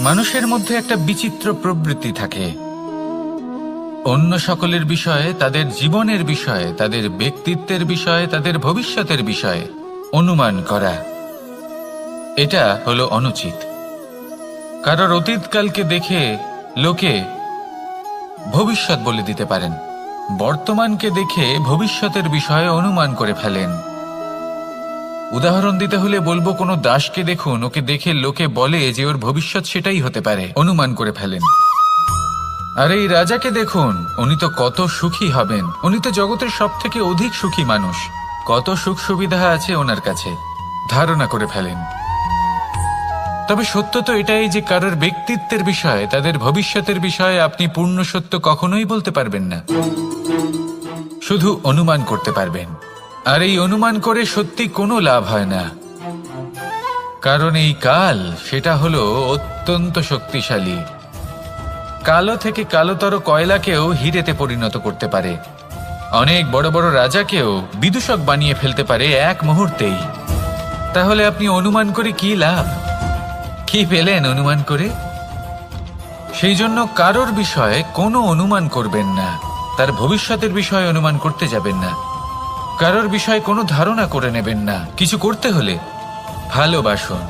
মানুষের মধ্যে একটা বিচিত্র প্রবৃত্তি থাকে, অন্য সকলের বিষয়ে, তাদের জীবনের বিষয়ে, তাদের ব্যক্তিত্বের বিষয়ে, তাদের ভবিষ্যতের বিষয়ে অনুমান করা। এটা হলো অনুচিত। কারোর অতীতকালকে দেখে লোকে ভবিষ্যৎ বলে দিতে পারেন, বর্তমানকে দেখে ভবিষ্যতের বিষয়ে অনুমান করে ফেলেন। উদাহরণ দিতে হলে বলবো, কোনো দাসকে দেখুন, ওকে দেখে লোকে বলে যে ওর ভবিষ্যৎ সেটাই হতে পারে, অনুমান করে ফেলেন। আর এই রাজাকে দেখুন, উনি তো কত সুখী হবেন, উনি তো জগতের সব থেকে অধিক সুখী মানুষ, কত সুখ সুবিধা আছে ওনার কাছে, ধারণা করে ফেলেন। তবে সত্য তো এটাই যে কারোর ব্যক্তিত্বের বিষয়ে, তাদের ভবিষ্যতের বিষয়ে আপনি পূর্ণ সত্য কখনোই বলতে পারবেন না, শুধু অনুমান করতে পারবেন। আর এই অনুমান করে সত্যি কোনো লাভ হয় না, কারণ এই কাল সেটা হলো অত্যন্ত শক্তিশালী। কালো থেকে কালোতর কয়লাকেও হিরেতে পরিণত করতে পারে, অনেক বড় বড় রাজাকেও বিদূষক বানিয়ে ফেলতে পারে এক মুহূর্তেই। তাহলে আপনি অনুমান করে কি লাভ? কি পেলেন অনুমান করে? সেই জন্য কারোর বিষয়ে কোনো অনুমান করবেন না, তার ভবিষ্যতের বিষয়ে অনুমান করতে যাবেন না, কারোর বিষয়ে কোনো ধারণা করে নেবেন না। কিছু করতে হলে ভালোবাসুন,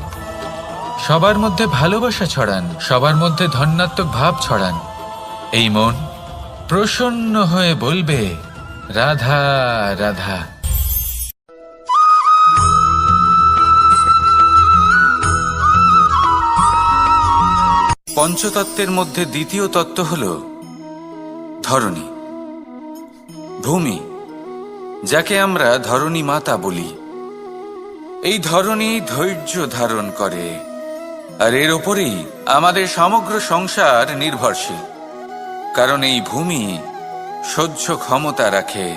সবার মধ্যে ভালোবাসা ছড়ান, সবার মধ্যে ধন্যাত্মক ভাব ছড়ান। এই মন প্রসন্ন হয়ে বলবে, রাধা রাধা। পঞ্চতত্ত্বের মধ্যে দ্বিতীয় তত্ত্ব হল ধরণী, ভূমি, যাকে আমরা ধরণী মাতা বলি। এই ধরণী ধৈর্য ধারণ করে, আর এর ওপরেই আমাদের সমগ্র সংসার নির্ভরশীল। কারণ এই ভূমি সহ্য ক্ষমতা রাখে,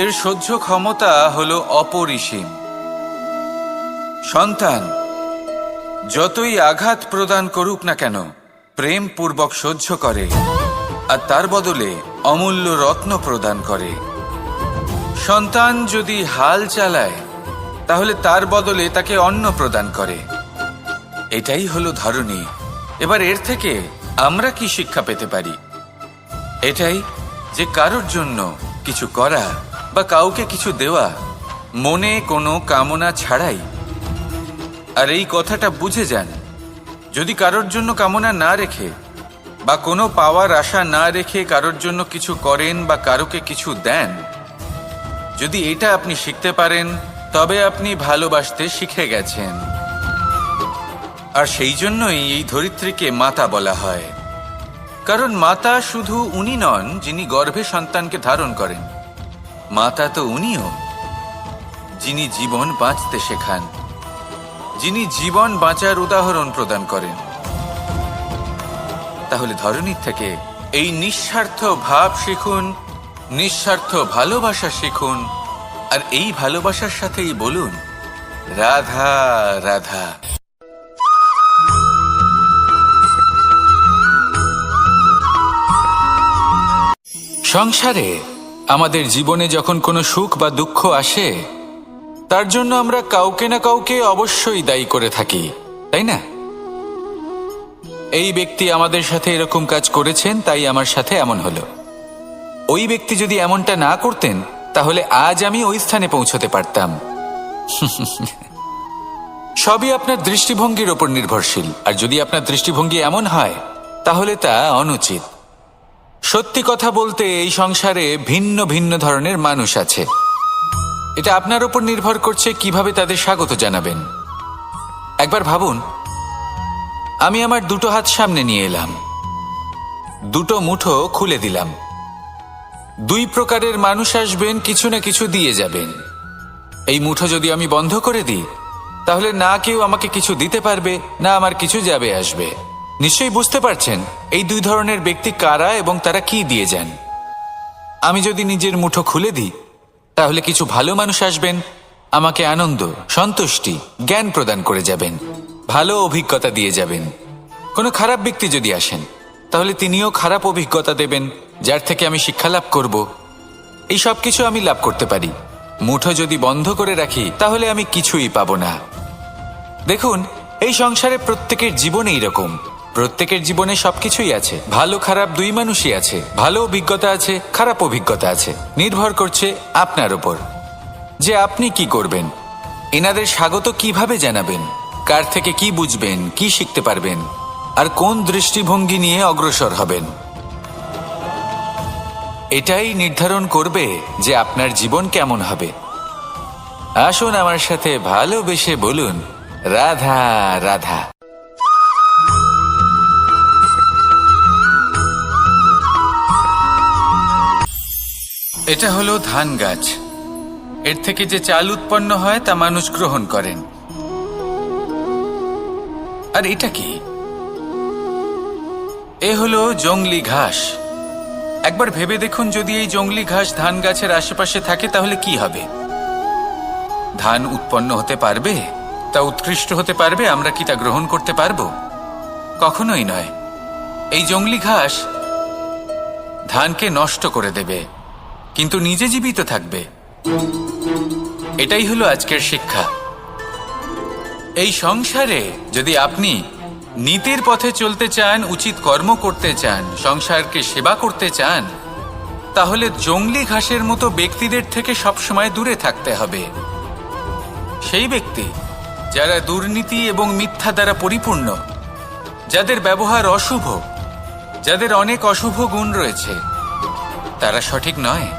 এর সহ্য ক্ষমতা হলো অপরিসীম। সন্তান যতই আঘাত প্রদান করুক না কেন, প্রেম পূর্বক সহ্য করে, আর তার বদলে অমূল্য রত্ন প্রদান করে। সন্তান যদি হাল চালায়, তাহলে তার বদলে তাকে অন্ন প্রদান করে। এটাই হলো ধরণী। এবার এর থেকে আমরা কি শিক্ষা পেতে পারি? এটাই যে কারোর জন্য কিছু করা বা কাউকে কিছু দেওয়া মনে কোনো কামনা ছাড়াই। আর এই কথাটা বুঝে যান, যদি কারোর জন্য কামনা না রেখে বা কোনো পাওয়ার আশা না রেখে কারোর জন্য কিছু করেন বা কারোকে কিছু দেন, যদি এটা আপনি শিখতে পারেন, তবে আপনি ভালোবাসতে শিখে গেছেন। আর সেই জন্যই এই ধরিত্রীকে মাতা বলা হয়। কারণ মাতা শুধু উনি নন যিনি গর্ভে সন্তানকে ধারণ করেন, মাতা তো উনিও যিনি জীবন বাঁচতে শেখান, যিনি জীবন বাঁচার উদাহরণ প্রদান করেন। তাহলে ধরণীর থেকে এই নিঃস্বার্থ ভাব শিখুন, নিঃস্বার্থ ভালোবাসা শিখুন, আর এই ভালোবাসার সাথেই বলুন, রাধা রাধা। সংসারে আমাদের জীবনে যখন কোনো সুখ বা দুঃখ আসে, তার জন্য আমরা কাউকে না কাউকে অবশ্যই দায়ী করে থাকি, তাই না? এই ব্যক্তি আমাদের সাথে এরকম কাজ করেছেন, তাই আমার সাথে এমন হলো। ওই ব্যক্তি যদি এমনটা না করতেন, তাহলে আজ আমি ওই স্থানে পৌঁছতে পারতাম। সবই আপনার দৃষ্টিভঙ্গির ওপর নির্ভরশীল। আর যদি আপনার দৃষ্টিভঙ্গি এমন হয়, তাহলে তা অনুচিত। সত্যি কথা বলতে, এই সংসারে ভিন্ন ভিন্ন ধরনের মানুষ আছে। এটা আপনার উপর নির্ভর করছে কিভাবে তাদের স্বাগত জানাবেন। একবার ভাবুন, আমি আমার দুটো হাত সামনে নিয়ে এলাম, দুটো মুঠো খুলে দিলাম। দুই প্রকারের মানুষ আসবেন, কিছু না কিছু দিয়ে যাবেন। এই মুঠো যদি আমি বন্ধ করে দিই, তাহলে না কেউ আমাকে কিছু দিতে পারবে, না আমার কিছু যাবে আসবে। নিশ্চয়ই বুঝতে পারছেন এই দুই ধরনের ব্যক্তি কারা এবং তারা কি দিয়ে যান। আমি যদি নিজের মুঠো খুলে দিই, তাহলে কিছু ভালো মানুষ আসবেন, আমাকে আনন্দ, সন্তুষ্টি, জ্ঞান প্রদান করে যাবেন, ভালো অভিজ্ঞতা দিয়ে যাবেন। কোনো খারাপ ব্যক্তি যদি আসেন, তাহলে তিনিও খারাপ অভিজ্ঞতা দেবেন, যার থেকে আমি শিক্ষা লাভ করব। এই সব কিছু আমি লাভ করতে পারি। মুঠো যদি বন্ধ করে রাখি, তাহলে আমি কিছুই পাবো না। দেখুন, এই সংসারে প্রত্যেকের জীবন এইরকম। প্রত্যেকের জীবনে সবকিছুই আছে, ভালো খারাপ দুই মানুষই আছে, ভালো অভিজ্ঞতা আছে, খারাপ অভিজ্ঞতা আছে। নির্ভর করছে আপনার উপর যে আপনি কি করবেন, এনাদের স্বাগত কিভাবে জানাবেন, কার থেকে কি বুঝবেন, কি শিখতে পারবেন, আর কোন দৃষ্টিভঙ্গি নিয়ে অগ্রসর হবেন। এটাই নির্ধারণ করবে যে আপনার জীবন কেমন হবে। আসুন আমার সাথে ভালোবেসে বলুন, রাধা রাধা। এটা হলো ধান গাছ। এর থেকে যে চাল উৎপন্ন হয় তা মানুষ গ্রহণ করেন। আর এটা কি? এ হলো জংলি ঘাস। একবার ভেবে দেখুন, যদি এই জংলি ঘাস ধান গাছের আশেপাশে থাকে তাহলে কি হবে? ধান উৎপন্ন হতে পারবে? তা উৎকৃষ্ট হতে পারবে? আমরা কি তা গ্রহণ করতে পারবো? কখনোই নয়। এই জংলি ঘাস ধানকে নষ্ট করে দেবে, কিন্তু নিজে জীবিত থাকবে। এটাই হলো আজকের শিক্ষা। এই সংসারে যদি আপনি নীতির পথে চলতে চান, উচিত কর্ম করতে চান, সংসারকে সেবা করতে চান, তাহলে জংলি ঘাসের মতো ব্যক্তিদের থেকে সবসময় দূরে থাকতে হবে। সেই ব্যক্তি যারা দুর্নীতি এবং মিথ্যা দ্বারা পরিপূর্ণ, যাদের ব্যবহার অশুভ, যাদের অনেক অশুভ গুণ রয়েছে, তারা সঠিক নয়।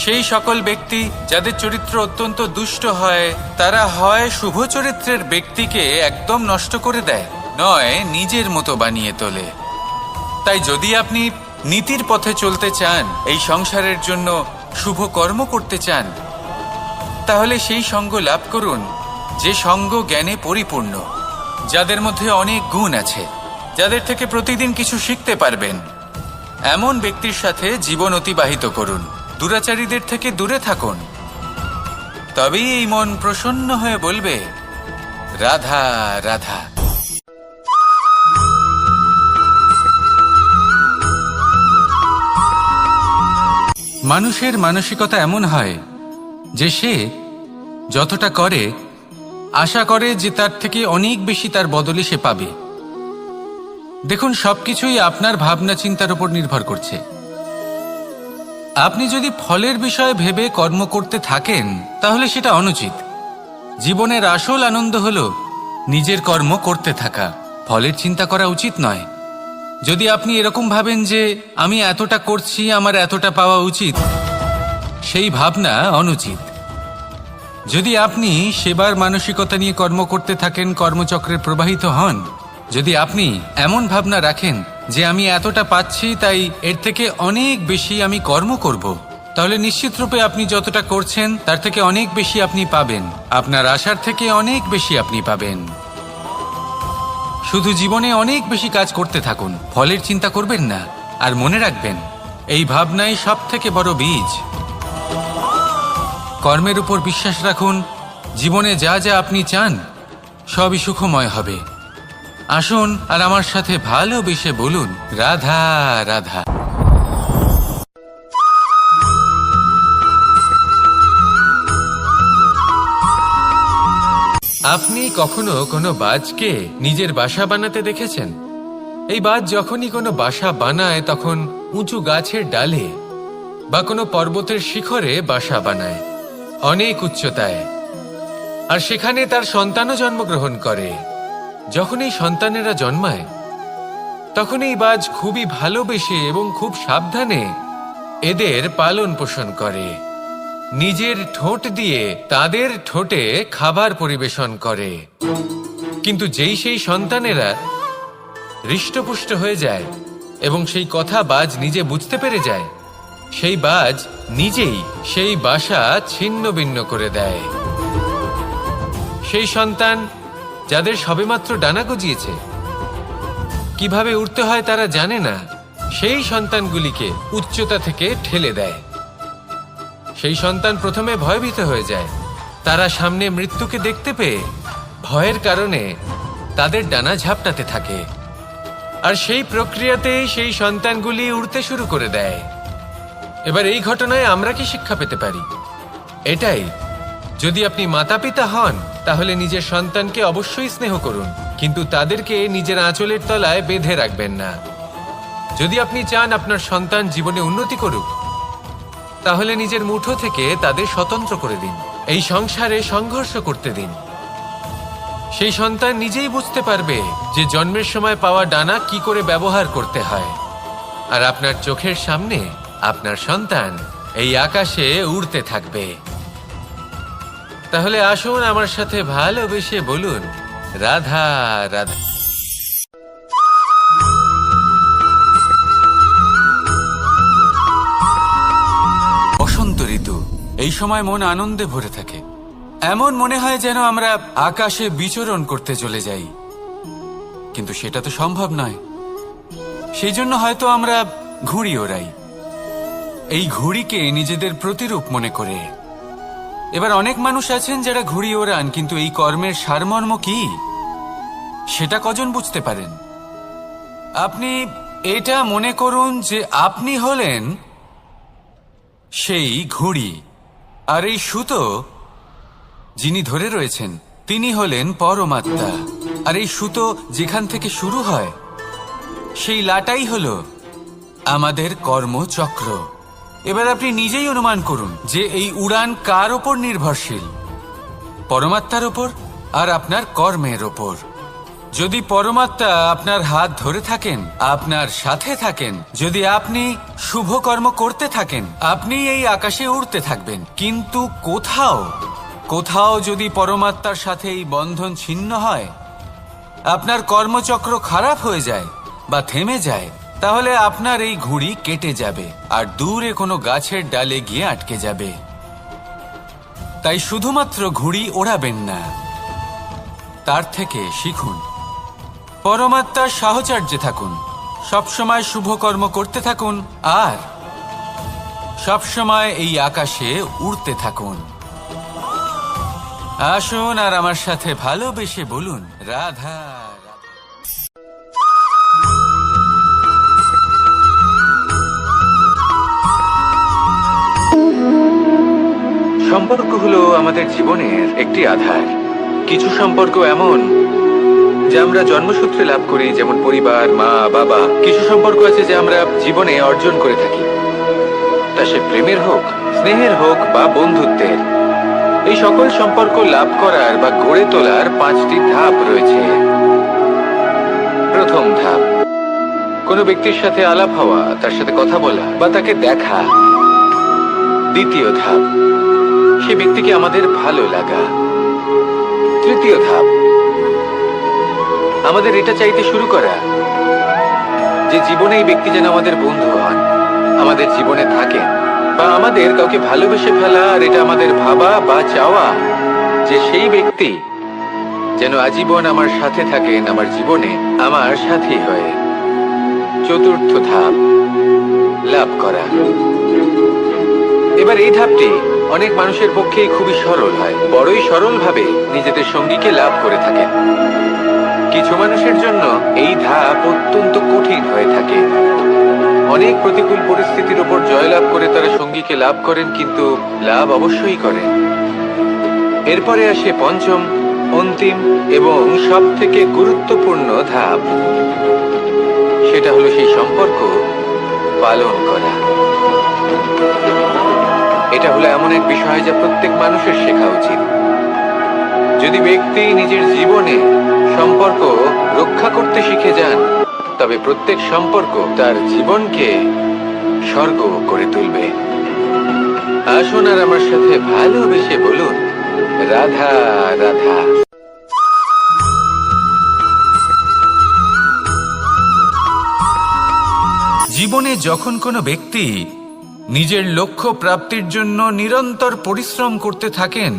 সেই সকল ব্যক্তি যাদের চরিত্র অত্যন্ত দুষ্ট হয়, তারা হয় শুভ চরিত্রের ব্যক্তিকে একদম নষ্ট করে দেয়, নয় নিজের মতো বানিয়ে তোলে। তাই যদি আপনি নীতির পথে চলতে চান, এই সংসারের জন্য শুভ কর্ম করতে চান, তাহলে সেই সঙ্গ লাভ করুন যে সঙ্গ জ্ঞানে পরিপূর্ণ, যাদের মধ্যে অনেক গুণ আছে, যাদের থেকে প্রতিদিন কিছু শিখতে পারবেন। এমন ব্যক্তির সাথে জীবন অতিবাহিত করুন। দুরাচারীদের থেকে দূরে থাকুন। তবেই এই মন প্রসন্ন হয়ে বলবে, রাধা রাধা। মানুষের মানসিকতা এমন হয় যে সে যতটা করে আশা করে যে তার থেকে অনেক বেশি তার বদলে সে পাবে। দেখুন, সবকিছুই আপনার ভাবনা চিন্তার উপর নির্ভর করছে। আপনি যদি ফলের বিষয়ে ভেবে কর্ম করতে থাকেন তাহলে সেটা অনুচিত। জীবনের আসল আনন্দ হলো নিজের কর্ম করতে থাকা, ফলের চিন্তা করা উচিত নয়। যদি আপনি এরকম ভাবেন যে আমি এতটা করছি, আমার এতটা পাওয়া উচিত, সেই ভাবনা অনুচিত। যদি আপনি সেবার মানসিকতা নিয়ে কর্ম করতে থাকেন, কর্মচক্রে প্রবাহিত হন, যদি আপনি এমন ভাবনা রাখেন যে আমি এতটা পাচ্ছি তাই এর থেকে অনেক বেশি আমি কর্ম করব, তাহলে নিশ্চিতরূপে আপনি যতটা করছেন তার থেকে অনেক বেশি আপনি পাবেন। আপনার আশার থেকে অনেক বেশি আপনি পাবেন। শুধু জীবনে অনেক বেশি কাজ করতে থাকুন, ফলের চিন্তা করবেন না। আর মনে রাখবেন, এই ভাবনাই সব থেকে বড় বীজ। কর্মের উপর বিশ্বাস রাখুন। জীবনে যা যা আপনি চান সবই সুখময় হবে। আসুন আর আমার সাথে ভালোবেসে বলুন, রাধা রাধা। আপনি কখনো কোনো বাজকে নিজের বাসা বানাতে দেখেছেন? এই বাজ যখনই কোনো বাসা বানায় তখন উঁচু গাছের ডালে বা কোনো পর্বতের শিখরে বাসা বানায়, অনেক উচ্চতায়। আর সেখানে তার সন্তানও জন্মগ্রহণ করে। যখন এই সন্তানেরা জন্মায় তখন এই বাজ খুবই ভালোবেসে এবং খুব সাবধানে এদের পালন পোষণ করে। নিজের ঠোঁট দিয়ে তাদের ঠোঁটে খাবার পরিবেশন করে। কিন্তু যেই সেই সন্তানেরা হৃষ্টপুষ্ট হয়ে যায় এবং সেই কথা বাজ নিজে বুঝতে পেরে যায়, সেই বাজ নিজেই সেই বাসা ছিন্ন ভিন্ন করে দেয়। সেই সন্তান যাদের সবেমাত্র ডানা গজিয়েছে, কিভাবে উড়তে হয় তারা জানে না, সেই সন্তানগুলিকে উচ্চতা থেকে ঠেলে দেয়। সেই সন্তান প্রথমে ভয়ভীত হয়ে যায়। তারা সামনে মৃত্যুকে দেখতে পেয়ে ভয়ের কারণে তাদের ডানা ঝাপটাতে থাকে। আর সেই প্রক্রিয়াতেই সেই সন্তানগুলি উড়তে শুরু করে দেয়। এবার এই ঘটনায় আমরা কি শিক্ষা পেতে পারি? এটাই, যদি আপনি মাতা পিতা হন তাহলে নিজের সন্তানকে অবশ্যই স্নেহ করুন, কিন্তু তাদেরকে নিজের আঁচলের তলায় বেঁধে রাখবেন না। যদি আপনি চান আপনার সন্তান জীবনে উন্নতি করুক, তাহলে নিজের মুঠো থেকে তাদের স্বতন্ত্র করে দিন। এই সংসারে সংঘর্ষ করতে দিন। সেই সন্তান নিজেই বুঝতে পারবে যে জন্মের সময় পাওয়া ডানা কি করে ব্যবহার করতে হয়। আর আপনার চোখের সামনে আপনার সন্তান এই আকাশে উড়তে থাকবে। তাহলে আসুন আমার সাথে ভালোবেসে বলুন, রাধা রাধা। বসন্ত ঋতু, এই সময় মন আনন্দে ভরে থাকে। এমন মনে হয় যেন আমরা আকাশে বিচরণ করতে চলে যাই, কিন্তু সেটা তো সম্ভব নয়। সেই জন্য হয়তো আমরা ঘুড়ি ওড়াই, এই ঘুড়িকে নিজেদের প্রতিরূপ মনে করে। এবার অনেক মানুষ আছেন যারা ঘুড়ি ওড়ান, কিন্তু এই কর্মের সারমর্ম কি সেটা কজন বুঝতে পারেন? আপনি এটা মনে করুন যে আপনি হলেন সেই ঘুড়ি, আর এই সুতো যিনি ধরে রয়েছেন তিনি হলেন পরমাত্মা। আর এই সুতো যেখান থেকে শুরু হয় সেই লাটাই হলো আমাদের কর্মচক্র। এবার আপনি নিজেই অনুমান করুন যে এই উড়ান কার ওপর নির্ভরশীল? পরমাত্মার ওপর আর আপনার কর্মের ওপর। যদি পরমাত্মা আপনার হাত ধরে থাকেন, আপনার সাথে থাকেন, যদি আপনি শুভ কর্ম করতে থাকেন, আপনি এই আকাশে উড়তে থাকবেন। কিন্তু কোথাও কোথাও যদি পরমাত্মার সাথে এই বন্ধন ছিন্ন হয়, আপনার কর্মচক্র খারাপ হয়ে যায় বা থেমে যায়, তাহলে আপনার এই ঘুড়ি কেটে যাবে আর দূরে কোনো গাছের ডালে গিয়ে আটকে যাবে। তাই শুধুমাত্র ঘুড়ি ওড়াবেন না, তার থেকে শিখুন। পরমাত্মার সাহচর্যে থাকুন, সবসময় শুভ কর্ম করতে থাকুন আর সবসময় এই আকাশে উড়তে থাকুন। আসুন আর আমার সাথে ভালোবেসে বলুন, রাধা রাধা। সম্পর্ক হলো আমাদের জীবনের একটি আধার। কিছু সম্পর্ক এমন যা আমরা জন্মসূত্রে লাভ করি, যেমন পরিবার, মা, বাবা। কিছু সম্পর্ক আছে যা আমরা জীবনে অর্জন করে থাকি, তা সে প্রেমের হোক, স্নেহের হোক বা বন্ধুত্বের। এই সকল সম্পর্ক লাভ করার বা গড়ে তোলার 5টি ধাপ রয়েছে। প্রথম ধাপ, কোনো ব্যক্তির সাথে আলাপ হওয়া, তার সাথে কথা বলা বা তাকে দেখা। দ্বিতীয় ধাপ, সে ব্যক্তিকে আমাদের ভালো লাগা। তৃতীয় ধাপ, আমাদের এটা চাইতে শুরু করা যে জীবনে এই ব্যক্তি যেন আমাদের বন্ধু হন, আমাদের জীবনে থাকেন, বা আমাদের কাউকে ভালোবেসে ফেলা আর এটা আমাদের ভাবা বা চাওয়া যে সেই ব্যক্তি যেন আজীবন আমার সাথে থাকেন, আমার জীবনে আমার সাথী হয়ে। চতুর্থ ধাপ, লাভ করা। এবার এই ধাপটি অনেক মানুষের পক্ষেই খুবই সরল হয়, বড়ই সরলভাবে নিজেদের সঙ্গীকে লাভ করে থাকেন। কিছু মানুষের জন্য এই ধাপ অত্যন্ত কঠিন হয়ে থাকে। অনেক প্রতিকূল পরিস্থিতির উপর জয়লাভ করে তারা সঙ্গীকে লাভ করেন, কিন্তু লাভ অবশ্যই করেন। এরপরে আসে পঞ্চম, অন্তিম এবং সব থেকে গুরুত্বপূর্ণ ধাপ। সেটা হলো সেই সম্পর্ক পালন করা। এটা হলো এমন এক বিষয় যা প্রত্যেক মানুষের শেখা উচিত। যদি ব্যক্তি নিজের জীবনে সম্পর্ক রক্ষা করতে শিখে যান, তবে প্রত্যেক সম্পর্ক তার জীবনকে স্বর্গ করে তুলবে। আসুন আর আমার সাথে ভালোবেসে বলুন, রাধা রাধা। জীবনে যখন কোনো ব্যক্তি নিজের লক্ষ্য প্রাপ্তির জন্য নিরন্তর পরিশ্রম করতে থাকেন,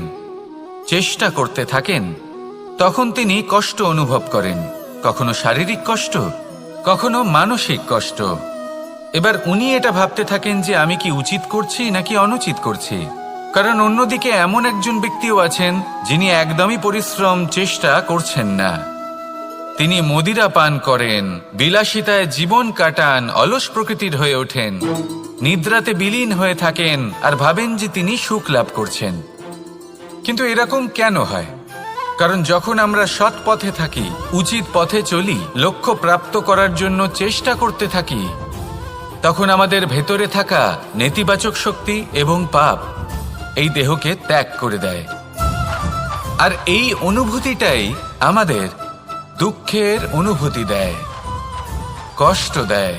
চেষ্টা করতে থাকেন, তখন তিনি কষ্ট অনুভব করেন। কখনো শারীরিক কষ্ট, কখনো মানসিক কষ্ট। এবার উনি এটা ভাবতে থাকেন যে আমি কি উচিত করছি নাকি অনুচিত করছি। কারণ অন্যদিকে এমন একজন ব্যক্তিও আছেন যিনি একদমই পরিশ্রম চেষ্টা করছেন না। তিনি মদিরা পান করেন, বিলাসিতায় জীবন কাটান, অলস প্রকৃতির হয়ে ওঠেন, নিদ্রাতে বিলীন হয়ে থাকেন আর ভাবেন যে তিনি সুখ লাভ করছেন। কিন্তু এরকম কেন হয়? কারণ যখন আমরা সৎ পথে থাকি, উচিত পথে চলি, লক্ষ্য প্রাপ্ত করার জন্য চেষ্টা করতে থাকি, তখন আমাদের ভেতরে থাকা নেতিবাচক শক্তি এবং পাপ এই দেহকে ত্যাগ করে দেয়। আর এই অনুভূতিটাই আমাদের দুঃখের অনুভূতি দেয়, কষ্ট দেয়।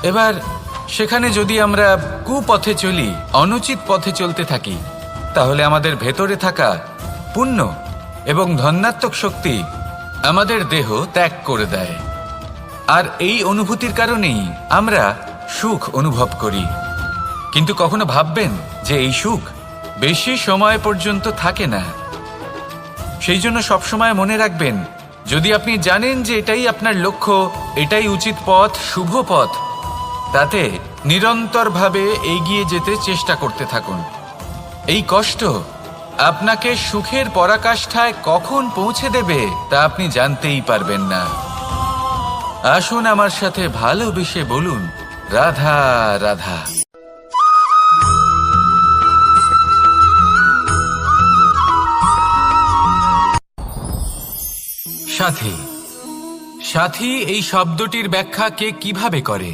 এবার সেখানে যদি আমরা কুপথে চলি, অনুচিত পথে চলতে থাকি, তাহলে আমাদের ভেতরে থাকা পুণ্য এবং ধনাত্মক শক্তি আমাদের দেহ ত্যাগ করে দেয়। আর এই অনুভূতির কারণেই আমরা সুখ অনুভব করি। কিন্তু কখনো ভাববেন যে এই সুখ বেশি সময় পর্যন্ত থাকে না। সেই জন্য সবসময় মনে রাখবেন, যদি আপনি জানেন যে এটাই আপনার লক্ষ্য, এটাই উচিত পথ, শুভ পথ, তাতে নিরন্তরভাবে এগিয়ে যেতে চেষ্টা করতে থাকুন। এই কষ্ট আপনাকে সুখের পরাকাষ্ঠায় কখন পৌঁছে দেবে তা আপনি জানতেই পারবেন না। আসুন আমার সাথে ভালোবেসে বলুন, রাধা রাধা। সাথী। সাথী এই শব্দটির ব্যাখ্যা কে কিভাবে করে?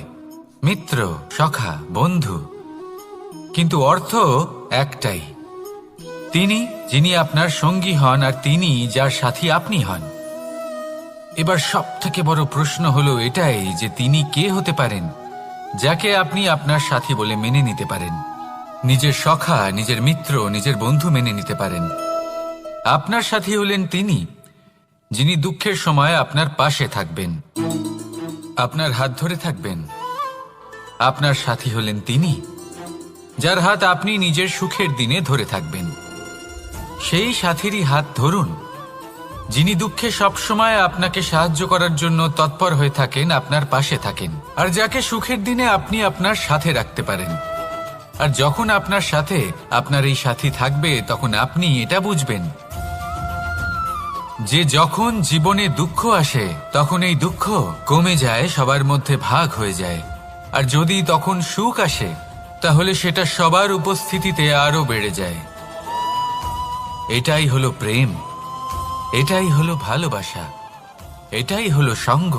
মিত্র, সখা, বন্ধু। কিন্তু অর্থ একটাই, তিনি যিনি আপনার সঙ্গী হন আর তিনি যার সাথী আপনি হন। এবার সব থেকে বড় প্রশ্ন হলো এটাই যে তিনি কে হতে পারেন যাকে আপনি আপনার সাথী বলে মেনে নিতে পারেন, নিজের সখা, নিজের মিত্র, নিজের বন্ধু মেনে নিতে পারেন। আপনার সাথী হলেন তিনি যিনি দুঃখের সময় আপনার পাশে থাকবেন, আপনার হাত ধরে থাকবেন। আপনার সাথী হলেন তিনি যার হাত আপনি নিজের সুখের দিনে ধরে থাকবেন। সেই সাথীরই হাত ধরুন যিনি দুঃখে সবসময় আপনাকে সাহায্য করার জন্য তৎপর হয়ে থাকেন, আপনার পাশে থাকেন, আর যাকে সুখের দিনে আপনি আপনার সাথে রাখতে পারেন। আর যখন আপনার সাথে আপনার এই সাথী থাকবে, তখন আপনি এটা বুঝবেন যে যখন জীবনে দুঃখ আসে, তখন এই দুঃখ কমে যায়, সবার মধ্যে ভাগ হয়ে যায়। আর যদি তখন সুখ আসে, তাহলে সেটা সবার উপস্থিতিতে আরো বেড়ে যায়। এটাই হলো প্রেম, এটাই হলো ভালোবাসা, এটাই হলো সঙ্গ।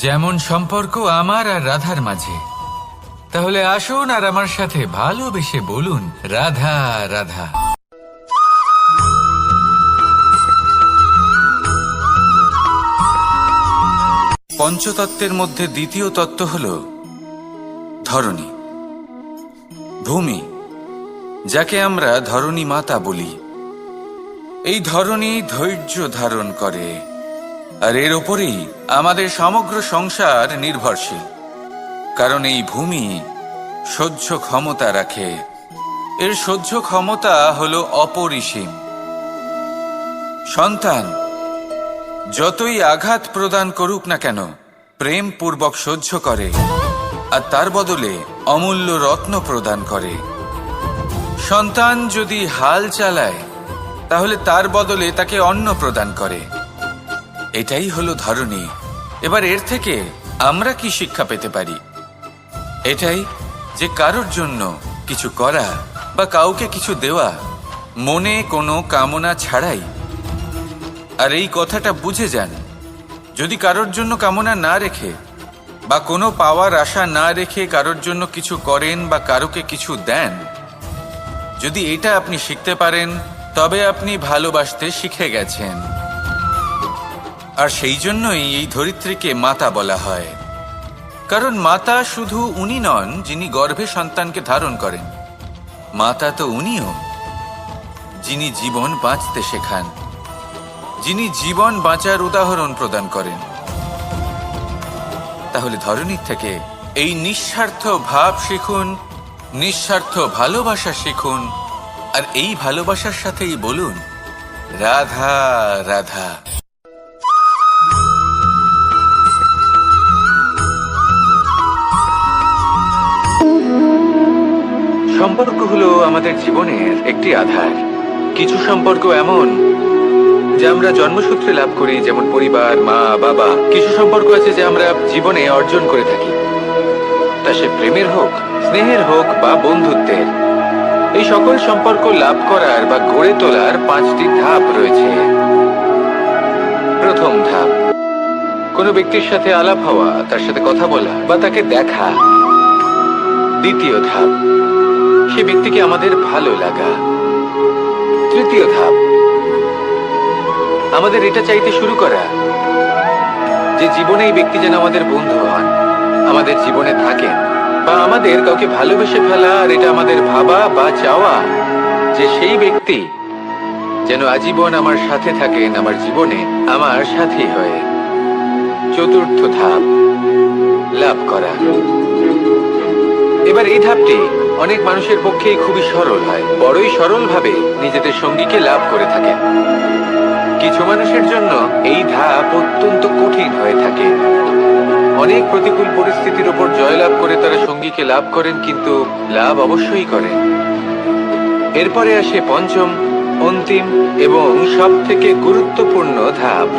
যেমন সম্পর্ক আমার আর রাধার মাঝে। তাহলে আসুন আর আমার সাথে ভালোবেসে বলুন, রাধা রাধা। পঞ্চতত্ত্বের মধ্যে দ্বিতীয় তত্ত্ব হল ধরণী, ভূমি, যাকে আমরা ধরণী মাতা বলি। এই ধরণী ধৈর্য ধারণ করে, আর এর ওপরেই আমাদের সমগ্র সংসার নির্ভরশীল। কারণ এই ভূমি সহ্য ক্ষমতা রাখে, এর সহ্য ক্ষমতা হলো অপরিসীম। সন্তান যতই আঘাত প্রদান করুক না কেন, প্রেম পূর্বক সহ্য করে, আর তার বদলে অমূল্য রত্ন প্রদান করে। সন্তান যদি হাল চালায়, তাহলে তার বদলে তাকে অন্ন প্রদান করে। এটাই হলো ধরণী। এবার এর থেকে আমরা কি শিক্ষা পেতে পারি? এটাই যে কারোর জন্য কিছু করা বা কাউকে কিছু দেওয়া মনে কোনো কামনা ছাড়াই। আর এই কথাটা বুঝে যান, যদি কারোর জন্য কামনা না রেখে বা কোনো পাওয়ার আশা না রেখে কারোর জন্য কিছু করেন বা কারোকে কিছু দেন, যদি এটা আপনি শিখতে পারেন, তবে আপনি ভালোবাসতে শিখে গেছেন। আর সেই জন্যই এই ধরিত্রীকে মাতা বলা হয়। কারণ মাতা শুধু উনি নন যিনি গর্ভে সন্তানকে ধারণ করেন, মাতা তো উনিও যিনি জীবন বাঁচতে শেখান, যিনি জীবন বাঁচার উদাহরণ প্রদান করেন। তাহলে ধরণীর থেকে এই নিঃস্বার্থ ভাব শিখুন, নিঃস্বার্থ ভালোবাসা শিখুন, আর এই ভালোবাসার সাথেই বলুন, রাধা রাধা। সম্পর্ক হলো আমাদের জীবনের একটি আধার। কিছু সম্পর্ক এমন যা আমরা জন্মসূত্রে লাভ করি, যেমন পরিবার, মা, বাবা। কিছু সম্পর্ক আছে যা আমরা জীবনে অর্জন করে থাকি, তা সে প্রেমের হোক, স্নেহের হোক বা বন্ধুত্বের। এই সকল সম্পর্ক লাভ করার বা গড়ে তোলার 5টি ধাপ রয়েছে। প্রথম ধাপ, কোনো ব্যক্তির সাথে আলাপ হওয়া, তার সাথে কথা বলা বা তাকে দেখা। দ্বিতীয় ধাপ, সে ব্যক্তিকে আমাদের ভালো লাগা। তৃতীয় ধাপ, আমাদের এটা চাইতে শুরু করা যে জীবনে এই ব্যক্তি যেন আমাদের বন্ধু হন, আমাদের জীবনে থাকেন, বা আমাদের কাউকে ভালোবেসে ফেলা আর এটা আমাদের ভাবা বা চাওয়া যে সেই ব্যক্তি যেন আজীবন আমার সাথে থাকেন, আমার জীবনে আমার সাথী হয়ে। চতুর্থ ধাপ, লাভ করা। এবার এই ধাপটি অনেক মানুষের পক্ষেই খুবই সরল হয়, বড়ই সরলভাবে নিজেদের সঙ্গীকে লাভ করে থাকেন। কিছু মানুষের জন্য এই ধাপ অত্যন্ত কঠিন হয়ে থাকে। অনেক প্রতিকূল পরিস্থিতির উপর জয়লাভ করে তারা সঙ্গীকে লাভ করেন, কিন্তু লাভ অবশ্যই করেন। এরপরে আসে পঞ্চম, অন্তিম এবং সব থেকে গুরুত্বপূর্ণ ধাপ।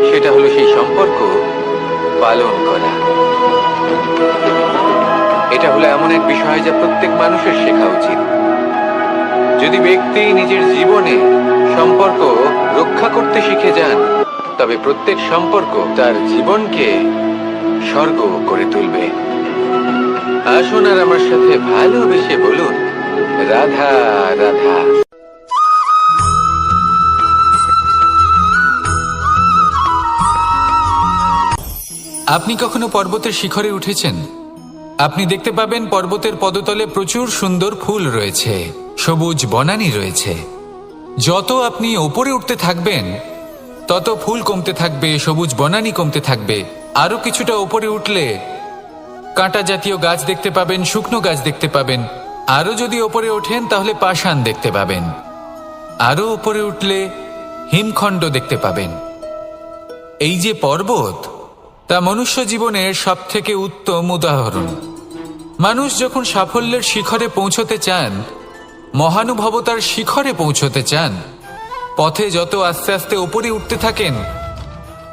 সেটা হলো সেই সম্পর্ক পালন করা। এটা হলো এমন এক বিষয় যা প্রত্যেক মানুষের শেখা উচিত। যদি ব্যক্তি নিজের জীবনে সম্পর্ক রক্ষা করতে শিখে যান, তবে প্রত্যেক সম্পর্ক তার জীবনকে স্বর্গ করে তুলবে। আসুন আর আমার সাথে ভালোবেসে বলুন, রাধা রাধা। আপনি কখনো পর্বতের শিখরে উঠেছেন? আপনি দেখতে পাবেন পর্বতের পদতলে প্রচুর সুন্দর ফুল রয়েছে, সবুজ বনানী রয়েছে। যত আপনি ওপরে উঠতে থাকবেন তত ফুল কমতে থাকবে, সবুজ বনানী কমতে থাকবে। আরো কিছুটা ওপরে উঠলে কাঁটা জাতীয় গাছ দেখতে পাবেন, শুকনো গাছ দেখতে পাবেন। আরো যদি ওপরে ওঠেন তাহলে পাষাণ দেখতে পাবেন। আরো ওপরে উঠলে হিমখণ্ড দেখতে পাবেন। এই যে পর্বত, তা মনুষ্য জীবনের সব থেকে উত্তম উদাহরণ। মানুষ যখন সাফল্যের শিখরে পৌঁছতে চান, মহানুভবতার শিখরে পৌঁছতে চান, পথে যত আস্তে আস্তে উপরে উঠতে থাকেন,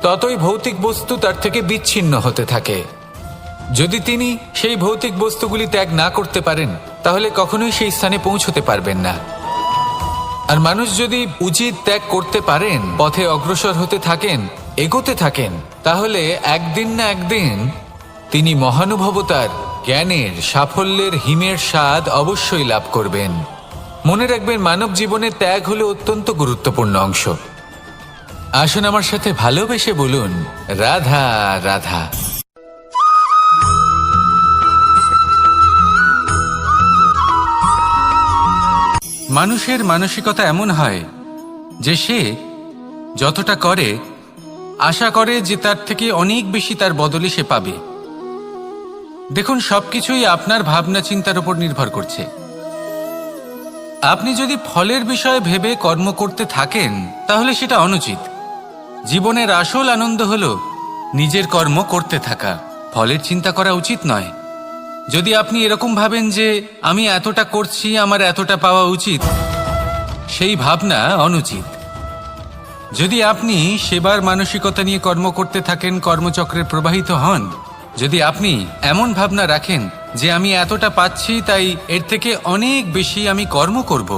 ততই ভৌতিক বস্তু তার থেকে বিচ্ছিন্ন হতে থাকে। যদি তিনি সেই ভৌতিক বস্তুগুলি ত্যাগ না করতে পারেন, তাহলে কখনোই সেই স্থানে পৌঁছতে পারবেন না। আর মানুষ যদি উচিত ত্যাগ করতে পারেন, পথে অগ্রসর হতে থাকেন, এগোতে থাকেন, তাহলে একদিন না একদিন তিনি মহানুভবতার, জ্ঞানের, সাফল্যের হিমের স্বাদ অবশ্যই লাভ করবেন। মনে রাখবেন, মানব জীবনে ত্যাগ হলো অত্যন্ত গুরুত্বপূর্ণ অংশ। আসুন আমার সাথে ভালোবেসে বলুন, রাধা রাধা। মানুষের মানসিকতা এমন হয় যে সে যতটা করে আশা করে যে তার থেকে অনেক বেশি তার বদলে সে পাবে। দেখুন, সবকিছুই আপনার ভাবনা চিন্তার উপর নির্ভর করছে। আপনি যদি ফলের বিষয়ে ভেবে কর্ম করতে থাকেন, তাহলে সেটা অনুচিত। জীবনের আসল আনন্দ হলো নিজের কর্ম করতে থাকা, ফলের চিন্তা করা উচিত নয়। যদি আপনি এরকম ভাবেন যে আমি এতটা করছি, আমার এতটা পাওয়া উচিত, সেই ভাবনা অনুচিত। যদি আপনি সেবার মানসিকতা নিয়ে কর্ম করতে থাকেন, কর্মচক্রে প্রবাহিত হন, যদি আপনি এমন ভাবনা রাখেন যে আমি এতটা পাচ্ছি, তাই এর থেকে অনেক বেশি আমি কর্ম করব,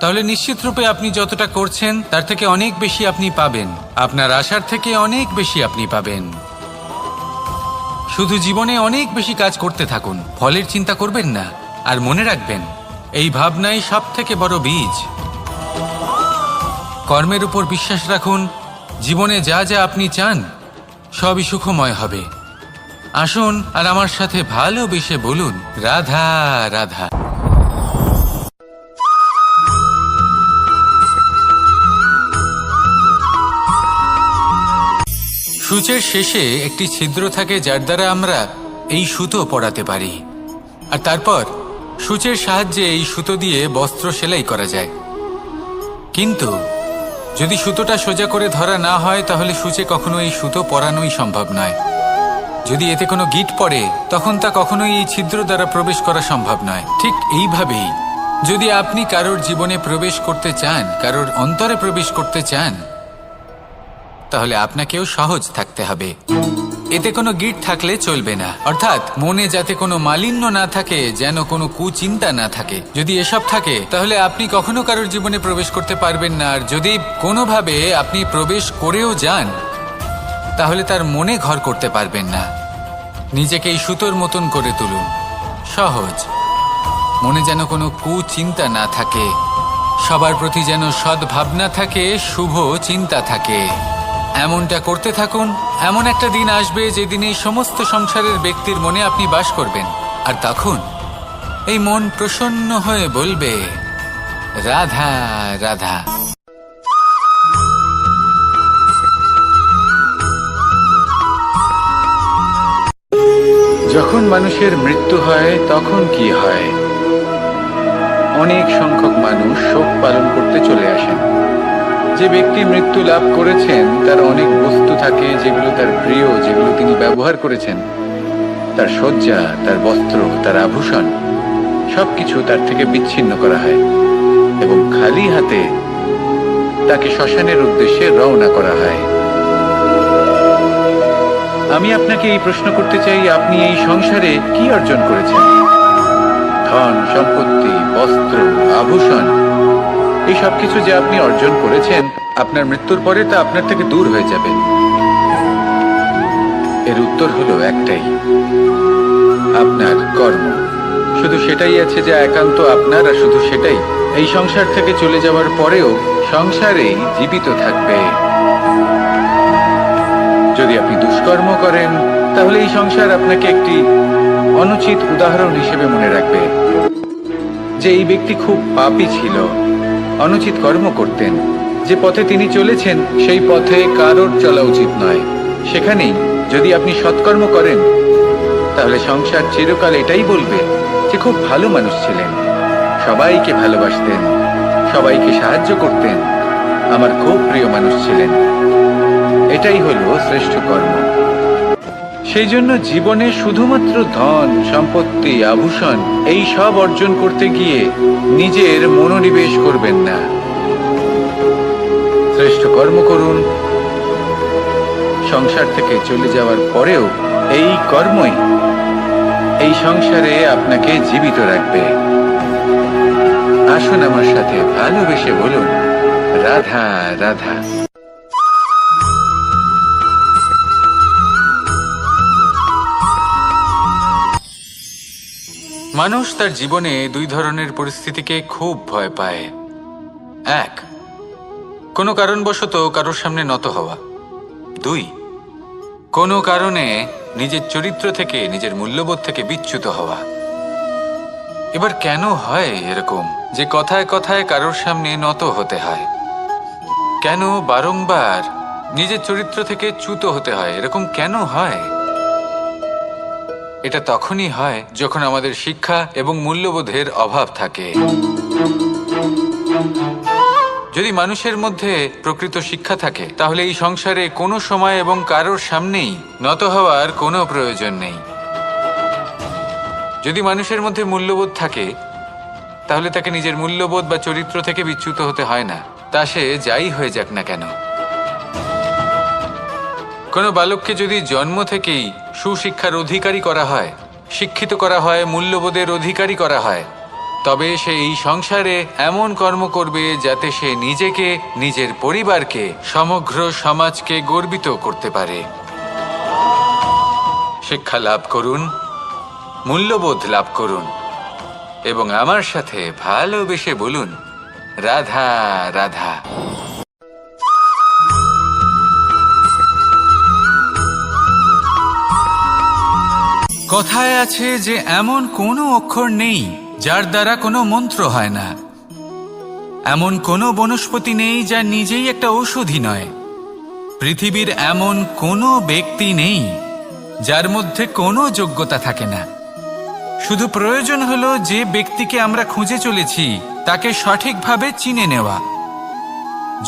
তাহলে নিশ্চিতরূপে আপনি যতটা করছেন তার থেকে অনেক বেশি আপনি পাবেন। আপনার আশার থেকে অনেক বেশি আপনি পাবেন। শুধু জীবনে অনেক বেশি কাজ করতে থাকুন, ফলের চিন্তা করবেন না। আর মনে রাখবেন, এই ভাবনাই সব থেকে বড় বীজ। কর্মের উপর বিশ্বাস রাখুন। জীবনে যা যা আপনি চান সবই সুখময় হবে। আসুন আর আমার সাথে ভালোবেসে বলুন, রাধা রাধা। সূচের শেষে একটি ছিদ্র থাকে, যার দ্বারা আমরা এই সুতো পরাতে পারি। আর তারপর সূচের সাহায্যে এই সুতো দিয়ে বস্ত্র সেলাই করা যায়। কিন্তু যদি সুতোটা সোজা করে ধরা না হয়, তাহলে সূচে কখনো এই সুতো পরানোই সম্ভব নয়। যদি এতে কোনো গিঁট পড়ে, তখন তা কখনোই এই ছিদ্র দ্বারা প্রবেশ করা সম্ভব নয়। ঠিক এইভাবেই যদি আপনি কারোর জীবনে প্রবেশ করতে চান, কারোর অন্তরে প্রবেশ করতে চান, তাহলে আপনাকেও সহজ থাকতে হবে। এতে কোনো গিট থাকলে চলবে না, অর্থাৎ মনে যাতে কোনো মালিন্য না থাকে, যেন কোনো কুচিন্তা না থাকে। যদি এসব থাকে তাহলে আপনি কখনো কারোর জীবনে প্রবেশ করতে পারবেন না। আর যদি কোনোভাবে আপনি প্রবেশ করেও যান তাহলে তার মনে ঘর করতে পারবেন না। নিজেকে এই সুতোর মতন করে তুলুন, সহজ। মনে যেন কোনো কুচিন্তা না থাকে, সবার প্রতি যেন সদ্ভাবনা থাকে, শুভ চিন্তা থাকে। এমনটা করতে থাকুন। এমন একটা দিন আসবে যেদিন এই সমস্ত সংসারের ব্যক্তির মনে আপনি বাস করবেন, আর তখন এই মন প্রসন্ন হয়ে বলবে, রাধা রাধা। যখন মানুষের মৃত্যু হয় তখন কি হয়? অনেক সংখ্যক মানুষ শোক পালন করতে চলে আসেন। যে ব্যক্তি মৃত্যু লাভ করেছেন তার অনেক বস্তু থাকে যেগুলো তার প্রিয়, যেগুলো তিনি ব্যবহার করেছেন। তার শয্যা, তার বস্ত্র, তার আভূষণ সবকিছু তার থেকে বিচ্ছিন্ন করা হয় এবং খালি হাতে তাকে শ্মশানের উদ্দেশ্যে রওনা করা হয়। আমি আপনাকে এই প্রশ্ন করতে চাই, আপনি এই সংসারে কি অর্জন করেছেন? ধন সম্পত্তি, বস্ত্র, আভূষণ, এই সবকিছু যে আপনি অর্জন করেছেন, আপনার মৃত্যুর পরে তা আপনার থেকে দূর হয়ে যাবে। এর উত্তর হলো একটাই, আপনার কর্ম। শুধু সেটাই আছে যা একান্ত আপনার, আর শুধু সেটাই এই সংসার থেকে চলে যাওয়ার পরেও সংসারেই জীবিত থাকবে। যদি আপনি দুষ্কর্ম করেন তাহলে এই সংসার আপনাকে একটি অনুচিত উদাহরণ হিসেবে মনে রাখবে যে এই ব্যক্তি খুব পাপী ছিল, অনুচিত কর্ম করতেন। যে পথে তিনি চলেছেন সেই পথে কারোর চলা উচিত নয়। সেখানেই যদি আপনি সৎকর্ম করেন তাহলে সংসার চিরকাল এটাই বলবে যে খুব ভালো মানুষ ছিলেন, সবাইকে ভালোবাসতেন, সবাইকে সাহায্য করতেন, আমার খুব প্রিয় মানুষ ছিলেন। এটাই হলো শ্রেষ্ঠ কর্ম। সেই জন্য জীবনে শুধুমাত্র ধন সম্পত্তি, আভূষণ এই সব অর্জন করতে গিয়ে নিজের মনোনিবেশ করবেন না। শ্রেষ্ঠ কর্ম করুন। সংসার থেকে চলে যাওয়ার পরেও এই কর্মই এই সংসারে আপনাকে জীবিত রাখবে। আসুন আমার সাথে ভালোবেসে বলুন, রাধা রাধা। মানুষ তার জীবনে দুই ধরনের পরিস্থিতিকে খুব ভয় পায়। এক, কোনো কারণবশত কারোর সামনে নত হওয়া। দুই, কোনো কারণে নিজের চরিত্র থেকে, নিজের মূল্যবোধ থেকে বিচ্যুত হওয়া। এবার কেন হয় এরকম যে কথায় কথায় কারোর সামনে নত হতে হয়? কেন বারংবার নিজের চরিত্র থেকে চ্যুত হতে হয়? এরকম কেন হয়? এটা তখনই হয় যখন আমাদের শিক্ষা এবং মূল্যবোধের অভাব থাকে। যদি মানুষের মধ্যে প্রকৃত শিক্ষা থাকে তাহলে এই সংসারে কোনো সময় এবং কারোর সামনেই নত হওয়ার কোনো প্রয়োজন নেই। যদি মানুষের মধ্যে মূল্যবোধ থাকে তাহলে তাকে নিজের মূল্যবোধ বা চরিত্র থেকে বিচ্যুত হতে হয় না, তা সে যাই হয়ে যাক না কেন। কোনো বালককে যদি জন্ম থেকেই সুশিক্ষার অধিকারী করা হয়, শিক্ষিত করা হয়, মূল্যবোধের অধিকারী করা হয়, তবে সে এই সংসারে এমন কর্ম করবে যাতে সে নিজেকে, নিজের পরিবারকে, সমগ্র সমাজকে গর্বিত করতে পারে। শিক্ষা লাভ করুন, মূল্যবোধ লাভ করুন এবং আমার সাথে ভালোবেসে বলুন, রাধা রাধা। কথায় আছে যে এমন কোনো অক্ষর নেই যার দ্বারা কোনো মন্ত্র হয় না। এমন কোনো বনস্পতি নেই যা নিজেই একটা ঔষধি নয়। পৃথিবীর এমন কোনো ব্যক্তি নেই যার মধ্যে কোনো যোগ্যতা থাকে না। শুধু প্রয়োজন হলো যে ব্যক্তিকে আমরা খুঁজে চলেছি তাকে সঠিকভাবে চিনে নেওয়া।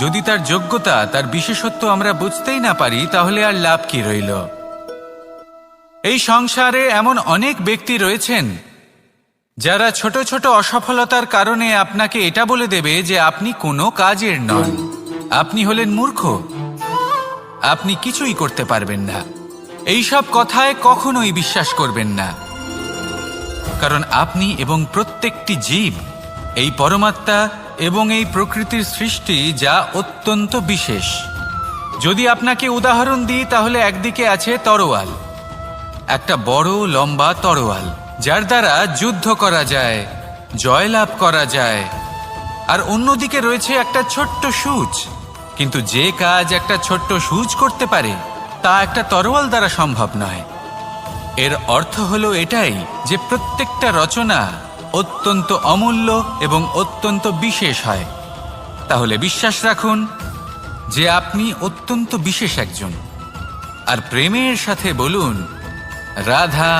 যদি তার যোগ্যতা, তার বিশেষত্ব আমরা বুঝতেই না পারি তাহলে আর লাভ কি রইল? এই সংসারে এমন অনেক ব্যক্তি রয়েছেন যারা ছোট ছোট অসফলতার কারণে আপনাকে এটা বলে দেবে যে আপনি কোনো কাজের নন, আপনি হলেন মূর্খ, আপনি কিছুই করতে পারবেন না। এইসব কথায় কখনোই বিশ্বাস করবেন না, কারণ আপনি এবং প্রত্যেকটি জীব এই পরমাত্মা এবং এই প্রকৃতির সৃষ্টি, যা অত্যন্ত বিশেষ। যদি আপনাকে উদাহরণ দিই তাহলে একদিকে আছে তরোয়াল, একটা বড় লম্বা তরোয়াল, যার দ্বারা যুদ্ধ করা যায়, জয়লাভ করা যায়। আর অন্যদিকে রয়েছে একটা ছোট্ট সূচ, কিন্তু যে কাজ একটা ছোট্ট সূচ করতে পারে তা একটা তরোয়াল দ্বারা সম্ভব নয়। এর অর্থ হলো এটাই যে প্রত্যেকটা রচনা অত্যন্ত অমূল্য এবং অত্যন্ত বিশেষ হয়। তাহলে বিশ্বাস রাখুন যে আপনি অত্যন্ত বিশেষ একজন, আর প্রেমের সাথে বলুন রাধা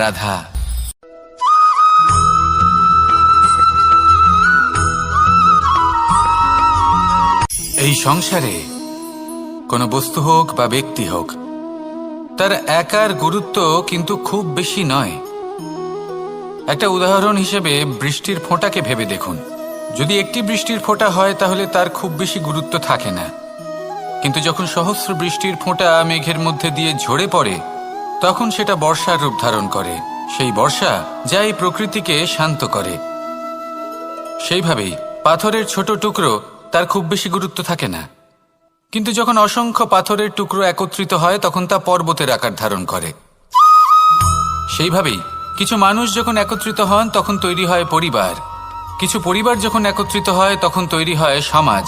রাধা। এই সংসারে কোনো বস্তু হোক বা ব্যক্তি হোক, তার একার গুরুত্ব কিন্তু খুব বেশি নয়। একটা উদাহরণ হিসেবে বৃষ্টির ফোঁটাকে ভেবে দেখুন। যদি একটি বৃষ্টির ফোঁটা হয় তাহলে তার খুব বেশি গুরুত্ব থাকে না, কিন্তু যখন সহস্র বৃষ্টির ফোঁটা মেঘের মধ্যে দিয়ে ঝরে পড়ে তখন সেটা বর্ষার রূপ ধারণ করে। সেই বর্ষা যা এই প্রকৃতিকে শান্ত করে। সেইভাবেই পাথরের ছোট টুকরো, তার খুব বেশি গুরুত্ব থাকে না, কিন্তু যখন অসংখ্য পাথরের টুকরো একত্রিত হয় তখন তা পর্বতের আকার ধারণ করে। সেইভাবেই কিছু মানুষ যখন একত্রিত হন তখন তৈরি হয় পরিবার, কিছু পরিবার যখন একত্রিত হয় তখন তৈরি হয় সমাজ,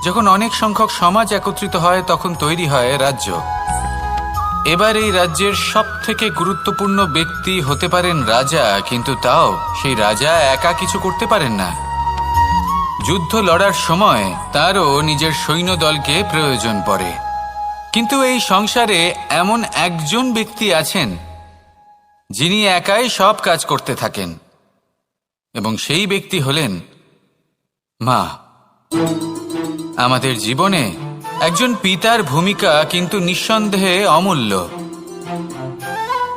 যখন অনেক সংখ্যক সমাজ একত্রিত হয় তখন তৈরি হয় রাজ্য। এবার এই রাজ্যের সবথেকে গুরুত্বপূর্ণ ব্যক্তি হতে পারেন রাজা, কিন্তু তাও সেই রাজা একা কিছু করতে পারেন না। যুদ্ধ লড়ার সময় তারও নিজের সৈন্যদলকে প্রয়োজন পড়ে। কিন্তু এই সংসারে এমন একজন ব্যক্তি আছেন যিনি একাই সব কাজ করতে থাকেন, এবং সেই ব্যক্তি হলেন মা। আমাদের জীবনে একজন পিতার ভূমিকা কিন্তু নিঃসন্দেহে অমূল্য,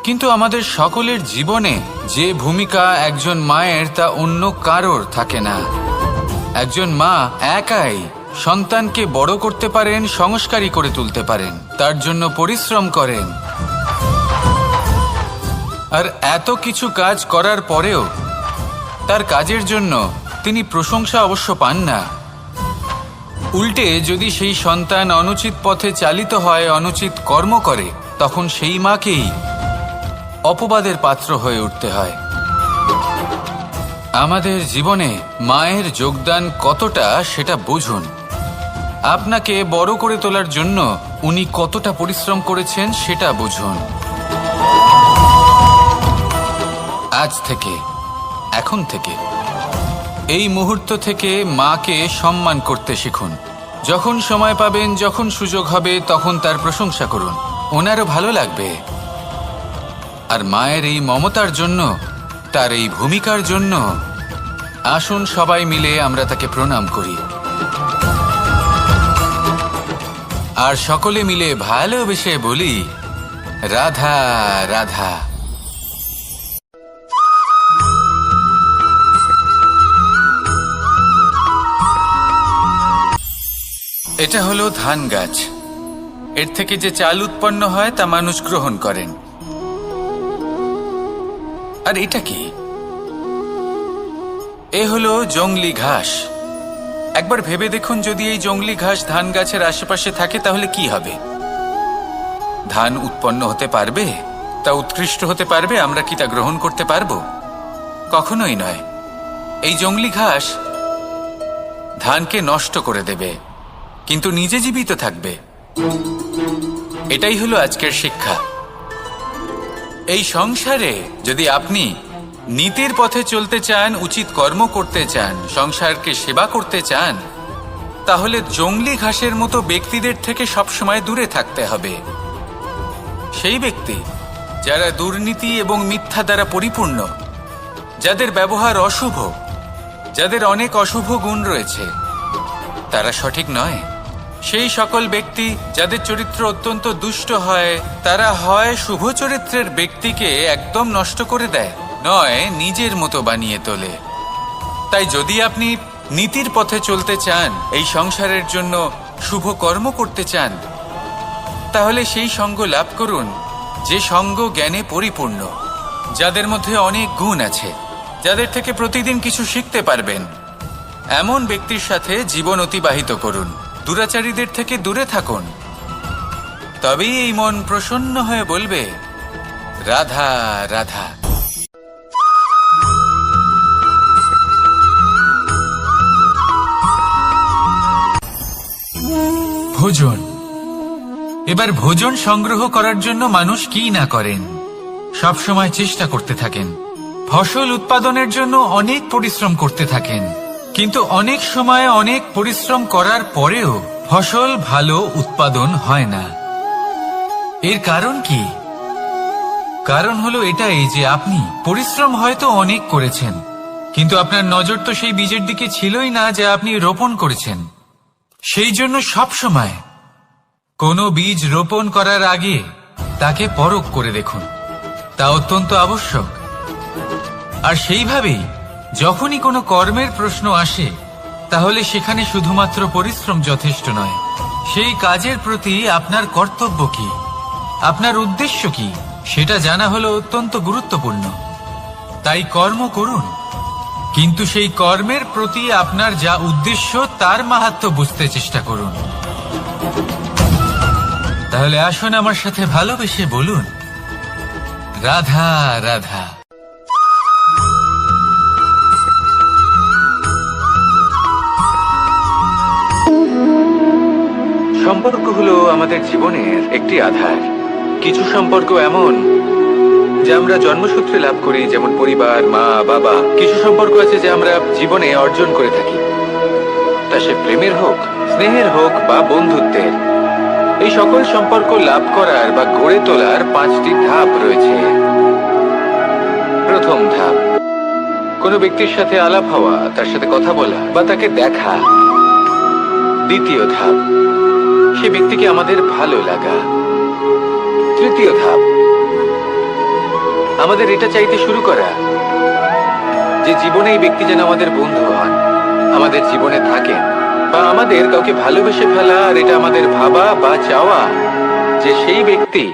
কিন্তু আমাদের সকলের জীবনে যে ভূমিকা একজন মায়ের তা অন্য কারোর থাকে না। একজন মা একাই সন্তানকে বড় করতে পারেন, সংস্কারী করে তুলতে পারেন, তার জন্য পরিশ্রম করেন। আর এত কিছু কাজ করার পরেও তার কাজের জন্য তিনি প্রশংসা অবশ্য পান না। উল্টে যদি সেই সন্তান অনুচিত পথে চালিত হয়, অনুচিত কর্ম করে, তখন সেই মাকেই অপবাদের পাত্র হয়ে উঠতে হয়। আমাদের জীবনে মায়ের যোগদান কতটা সেটা বুঝুন। আপনাকে বড় করে তোলার জন্য উনি কতটা পরিশ্রম করেছেন সেটা বুঝুন। আজ থেকে, এখন থেকে, এই মুহূর্ত থেকে মাকে সম্মান করতে শিখুন। যখন সময় পাবেন, যখন সুযোগ হবে, তখন তার প্রশংসা করুন, ওনারও ভালো লাগবে। আর মায়ের এই মমতার জন্য, তার এই ভূমিকার জন্য আসুন সবাই মিলে আমরা তাকে প্রণাম করি, আর সকলে মিলে ভালোবেসে বলি রাধা রাধা। এটা হলো ধান গাছ। এর থেকে যে চাল উৎপন্ন হয় তা মানুষ গ্রহণ করেন। আর এটা কি? এ হলো জংলি ঘাস। একবার ভেবে দেখুন, যদি এই জংলি ঘাস ধান গাছের আশেপাশে থাকে তাহলে কি হবে? ধান উৎপন্ন হতে পারবে? তা উৎকৃষ্ট হতে পারবে? আমরা কি তা গ্রহণ করতে পারবো? কখনোই নয়। এই জংলি ঘাস ধানকে নষ্ট করে দেবে, কিন্তু নিজে জীবিত থাকবে। এটাই হলো আজকের শিক্ষা। এই সংসারে যদি আপনি নীতির পথে চলতে চান, উচিত কর্ম করতে চান, সংসারকে সেবা করতে চান, তাহলে জংলি ঘাসের মতো ব্যক্তিদের থেকে সবসময় দূরে থাকতে হবে। সেই ব্যক্তি যারা দুর্নীতি এবং মিথ্যা দ্বারা পরিপূর্ণ, যাদের ব্যবহার অশুভ, যাদের অনেক অশুভ গুণ রয়েছে, তারা সঠিক নয়। সেই সকল ব্যক্তি যাদের চরিত্র অত্যন্ত দুষ্ট হয়, তারা হয় শুভ চরিত্রের ব্যক্তিকে একদম নষ্ট করে দেয়, নয় নিজের মতো বানিয়ে তোলে। তাই যদি আপনি নীতির পথে চলতে চান, এই সংসারের জন্য শুভ কর্ম করতে চান, তাহলে সেই সঙ্গ লাভ করুন যে সঙ্গ জ্ঞানে পরিপূর্ণ, যাদের মধ্যে অনেক গুণ আছে, যাদের থেকে প্রতিদিন কিছু শিখতে পারবেন, এমন ব্যক্তির সাথে জীবন অতিবাহিত করুন। দুরাচারীদের থেকে দূরে থাকুন, তবেই এই মন প্রসন্ন হয়ে বলবে, রাধা রাধা। ভোজন। এবার ভোজন সংগ্রহ করার জন্য মানুষ কি না করেন, সব সময় চেষ্টা করতে থাকেন। ফসল উৎপাদনের জন্য অনেক পরিশ্রম করতে থাকেন, কিন্তু অনেক সময় অনেক পরিশ্রম করার পরেও ফসল ভালো উৎপাদন হয় না। এর কারণ কি? কারণ হলো এটাই যে আপনি পরিশ্রম হয়তো অনেক করেছেন, কিন্তু আপনার নজর তো সেই বীজের দিকে ছিলই না যা আপনি রোপণ করেছেন। সেই জন্য সব সময় কোনো বীজ রোপণ করার আগে তাকে পরখ করে দেখুন, তা অত্যন্ত আবশ্যক। আর সেইভাবেই যখনই কোনো কর্মের প্রশ্ন আসে, তাহলে সেখানে শুধুমাত্র পরিশ্রম যথেষ্ট নয়। সেই কাজের প্রতি আপনার কর্তব্য কি, আপনার উদ্দেশ্য কি, সেটা জানা হলো অত্যন্ত গুরুত্বপূর্ণ। তাই কর্ম করুন, কিন্তু সেই কর্মের প্রতি আপনার যা উদ্দেশ্য তার মাহাত্ম্য বুঝতে চেষ্টা করুন। তাহলে আসুন আমার সাথে ভালোবেসে বলুন, রাধা রাধা। সম্পর্ক হলো আমাদের জীবনের একটি আধার। কিছু সম্পর্ক এমন যা আমরা জন্মসূত্রে লাভ করি, যেমন পরিবার, মা, বাবা। কিছু সম্পর্ক আছে যা আমরা জীবনে অর্জন করে থাকি, তা সে প্রেমের হোক, স্নেহের হোক বা বন্ধুত্বের। এই সকল সম্পর্ক লাভ করার বা গড়ে তোলার 5টি ধাপ রয়েছে। প্রথম ধাপ, কোনো ব্যক্তির সাথে আলাপ হওয়া, তার সাথে কথা বলা বা তাকে দেখা। দ্বিতীয় ধাপ, সে ব্যক্তিকে আমাদের ভালো লাগা। তৃতীয় ধাপ, আমাদের এটা চাইতে শুরু করা যে জীবনে এই ব্যক্তি যেন আমাদের বন্ধু হন, আমাদের জীবনে থাকেন, বা আমাদের কাউকে ভালোবেসে ফেলা। আর এটা আমাদের ভাবা বা চাওয়া যে সেই ব্যক্তি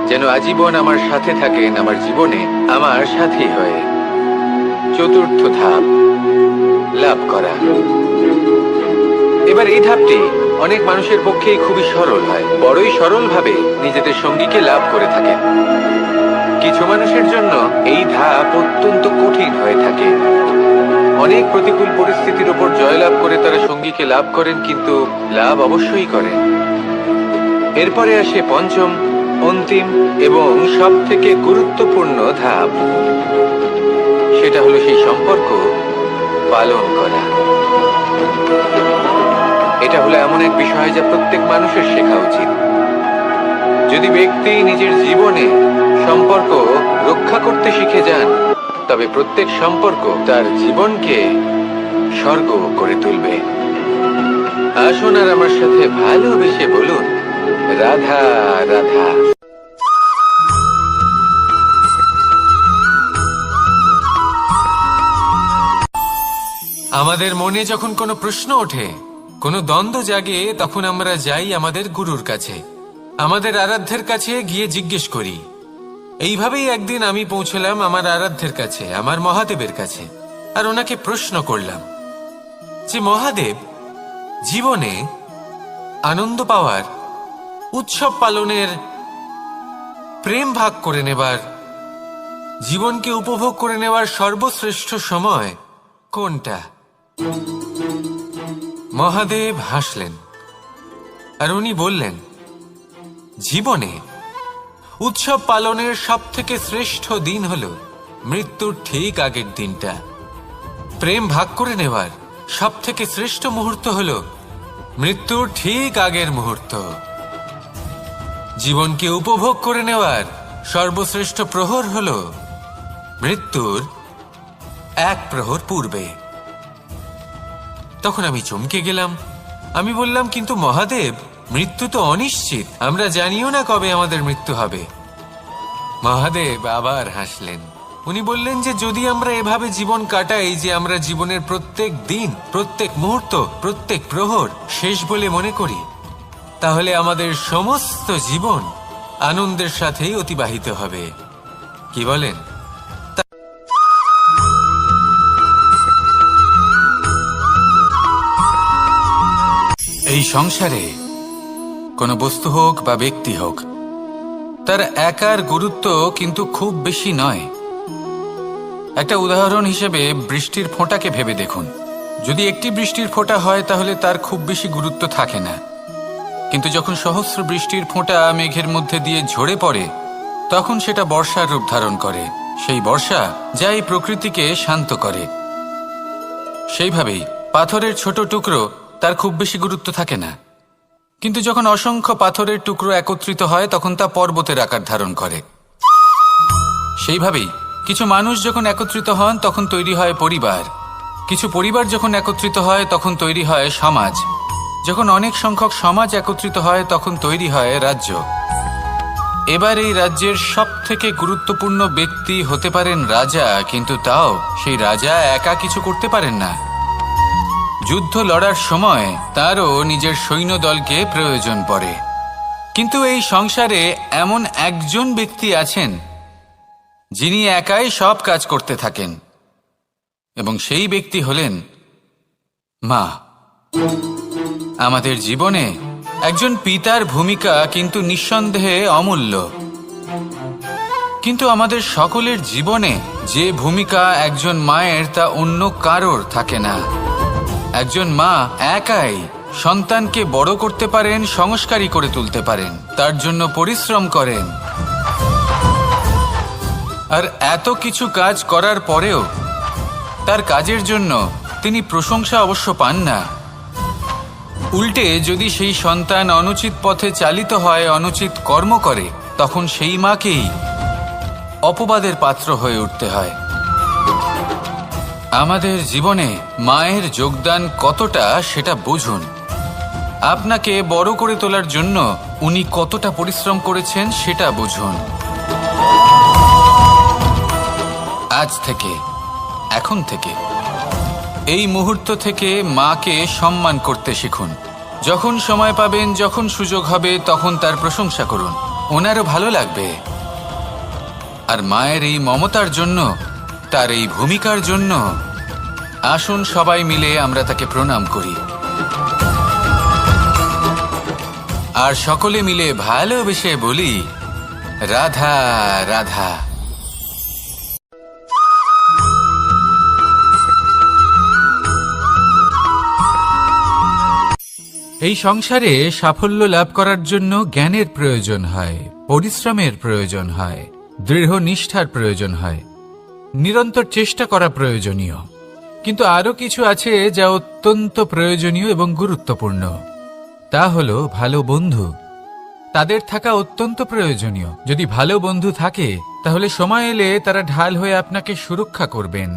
যেন আজীবন আমার সাথে থাকেন, আমার জীবনে আমার সাথী হয়ে। চতুর্থ ধাপ, লাভ করা। এবার এই ধাপটি অনেক মানুষের পক্ষেই খুবই সরল হয়, বড়ই সরলভাবে নিজেদের সঙ্গীকে লাভ করে থাকেন। কিছু মানুষের জন্য এই ধাপ অত্যন্ত কঠিন হয়ে থাকে। অনেক প্রতিকূল পরিস্থিতির উপর জয়লাভ করে তারা সঙ্গীকে লাভ করেন, কিন্তু লাভ অবশ্যই করেন। এরপরে আসে পঞ্চম, অন্তিম এবং সব থেকে গুরুত্বপূর্ণ ধাপ। সেটা হলো সেই সম্পর্ক পালন করা। এটা হলো এমন এক বিষয় যা প্রত্যেক মানুষের শেখা উচিত। যদি ব্যক্তি নিজের জীবনে সম্পর্ক রক্ষা করতে শিখে যান, তবে প্রত্যেক সম্পর্ক তার জীবনকে স্বর্গ করে তুলবে। আসুন আর আমার সাথে ভালোবেসে বলুন, রাধা রাধা। আমাদের মনে যখন কোনো প্রশ্ন ওঠে, কোনো দ্বন্দ্ব জাগে, তখন আমরা যাই আমাদের গুরুর কাছে, আমাদের আরাধ্যের কাছে গিয়ে জিজ্ঞেস করি। এইভাবেই একদিন আমি পৌঁছলাম আমার আরাধ্যের কাছে, আমার মহাদেবের কাছে, আর ওনাকে প্রশ্ন করলাম যে মহাদেব, জীবনে আনন্দ পাওয়ার, উৎসব পালনের, প্রেম ভাগ করে নেবার, জীবনকে উপভোগ করে নেওয়ার সর্বশ্রেষ্ঠ সময় কোনটা? মহাদেব হাসলেন আর উনি বললেন, জীবনে উৎসব পালনের সব থেকে শ্রেষ্ঠ দিন হলো মৃত্যুর ঠিক আগের দিনটা। প্রেম ভাগ করে নেওয়ার সব থেকে শ্রেষ্ঠ মুহূর্ত হলো মৃত্যুর ঠিক আগের মুহূর্ত। জীবনকে উপভোগ করে নেওয়ার সর্বশ্রেষ্ঠ প্রহর হলো মৃত্যুর 1 প্রহর পূর্বে। তখন আমি চমকে গেলাম। আমি বললাম, কিন্তু মহাদেব, মৃত্যু তো অনিশ্চিত, আমরা জানিও না কবে আমাদের মৃত্যু হবে। মহাদেব আবার হাসলেন। উনি বললেন যে যদি আমরা এভাবে জীবন কাটাই যে আমরা জীবনের প্রত্যেক দিন, প্রত্যেক মুহূর্ত, প্রত্যেক প্রহর শেষ বলে মনে করি, তাহলে আমাদের সমস্ত জীবন আনন্দের সাথেই অতিবাহিত হবে। কি বলেন? এই সংসারে কোনো বস্তু হোক বা ব্যক্তি হোক, তার একার গুরুত্ব কিন্তু খুব বেশি নয়। একটা উদাহরণ হিসেবে বৃষ্টির ফোঁটাকে ভেবে দেখুন। যদি একটি বৃষ্টির ফোঁটা হয় তাহলে তার খুব বেশি গুরুত্ব থাকে না, কিন্তু যখন সহস্র বৃষ্টির ফোঁটা মেঘের মধ্যে দিয়ে ঝরে পড়ে তখন সেটা বর্ষার রূপ ধারণ করে। সেই বর্ষা যা এই প্রকৃতিকে শান্ত করে। সেইভাবেই পাথরের ছোট টুকরো, তার খুব বেশি গুরুত্ব থাকে না, কিন্তু যখন অসংখ্য পাথরের টুকরো একত্রিত হয় তখন তা পর্বতের আকার ধারণ করে। সেইভাবেই কিছু মানুষ যখন একত্রিত হন তখন তৈরি হয় পরিবার, কিছু পরিবার যখন একত্রিত হয় তখন তৈরি হয় সমাজ, যখন অনেক সংখ্যক সমাজ একত্রিত হয় তখন তৈরি হয় রাজ্য। এবার এই রাজ্যের সবথেকে গুরুত্বপূর্ণ ব্যক্তি হতে পারেন রাজা, কিন্তু তাও সেই রাজা একা কিছু করতে পারেন না। যুদ্ধ লড়ার সময় তারও নিজের সৈন্যদলকে প্রয়োজন পড়ে। কিন্তু এই সংসারে এমন একজন ব্যক্তি আছেন যিনি একাই সব কাজ করতে থাকেন, এবং সেই ব্যক্তি হলেন মা। আমাদের জীবনে একজন পিতার ভূমিকা কিন্তু নিঃসন্দেহে অমূল্য, কিন্তু আমাদের সকলের জীবনে যে ভূমিকা একজন মায়ের তা অন্য কারোর থাকে না। একজন মা একাই সন্তানকে বড় করতে পারেন, সংস্কারী করে তুলতে পারেন, তার জন্য পরিশ্রম করেন। আর এত কিছু কাজ করার পরেও তার কাজের জন্য তিনি প্রশংসা অবশ্য পান না। উল্টে যদি সেই সন্তান অনুচিত পথে চালিত হয়, অনুচিত কর্ম করে, তখন সেই মাকেই অপবাদের পাত্র হয়ে উঠতে হয়। আমাদের জীবনে মায়ের যোগদান কতটা সেটা বুঝুন। আপনাকে বড় করে তোলার জন্য উনি কতটা পরিশ্রম করেছেন সেটা বুঝুন। আজ থেকে, এখন থেকে, এই মুহূর্ত থেকে মাকে সম্মান করতে শিখুন। যখন সময় পাবেন, যখন সুযোগ হবে, তখন তার প্রশংসা করুন, ওনারও ভালো লাগবে। আর মায়ের এই মমতার জন্য, তার এই ভূমিকার জন্য আসুন সবাই মিলে আমরা তাকে প্রণাম করি, আর সকলে মিলে ভালোবেসে বলি রাধা রাধা। এই সংসারে সাফল্য লাভ করার জন্য জ্ঞানের প্রয়োজন হয়, পরিশ্রমের প্রয়োজন হয়, দৃঢ় নিষ্ঠার প্রয়োজন হয়, নিরন্তর চেষ্টা করা প্রয়োজনীয়। কিন্তু আরো কিছু আছে যা অত্যন্ত প্রয়োজনীয় এবং গুরুত্বপূর্ণ। তা হলো ভালো বন্ধু। তাদের থাকা অত্যন্ত প্রয়োজনীয়। যদি ভালো বন্ধু থাকে তাহলে সময় এলে তারা ঢাল হয়ে আপনাকে সুরক্ষা করবেন।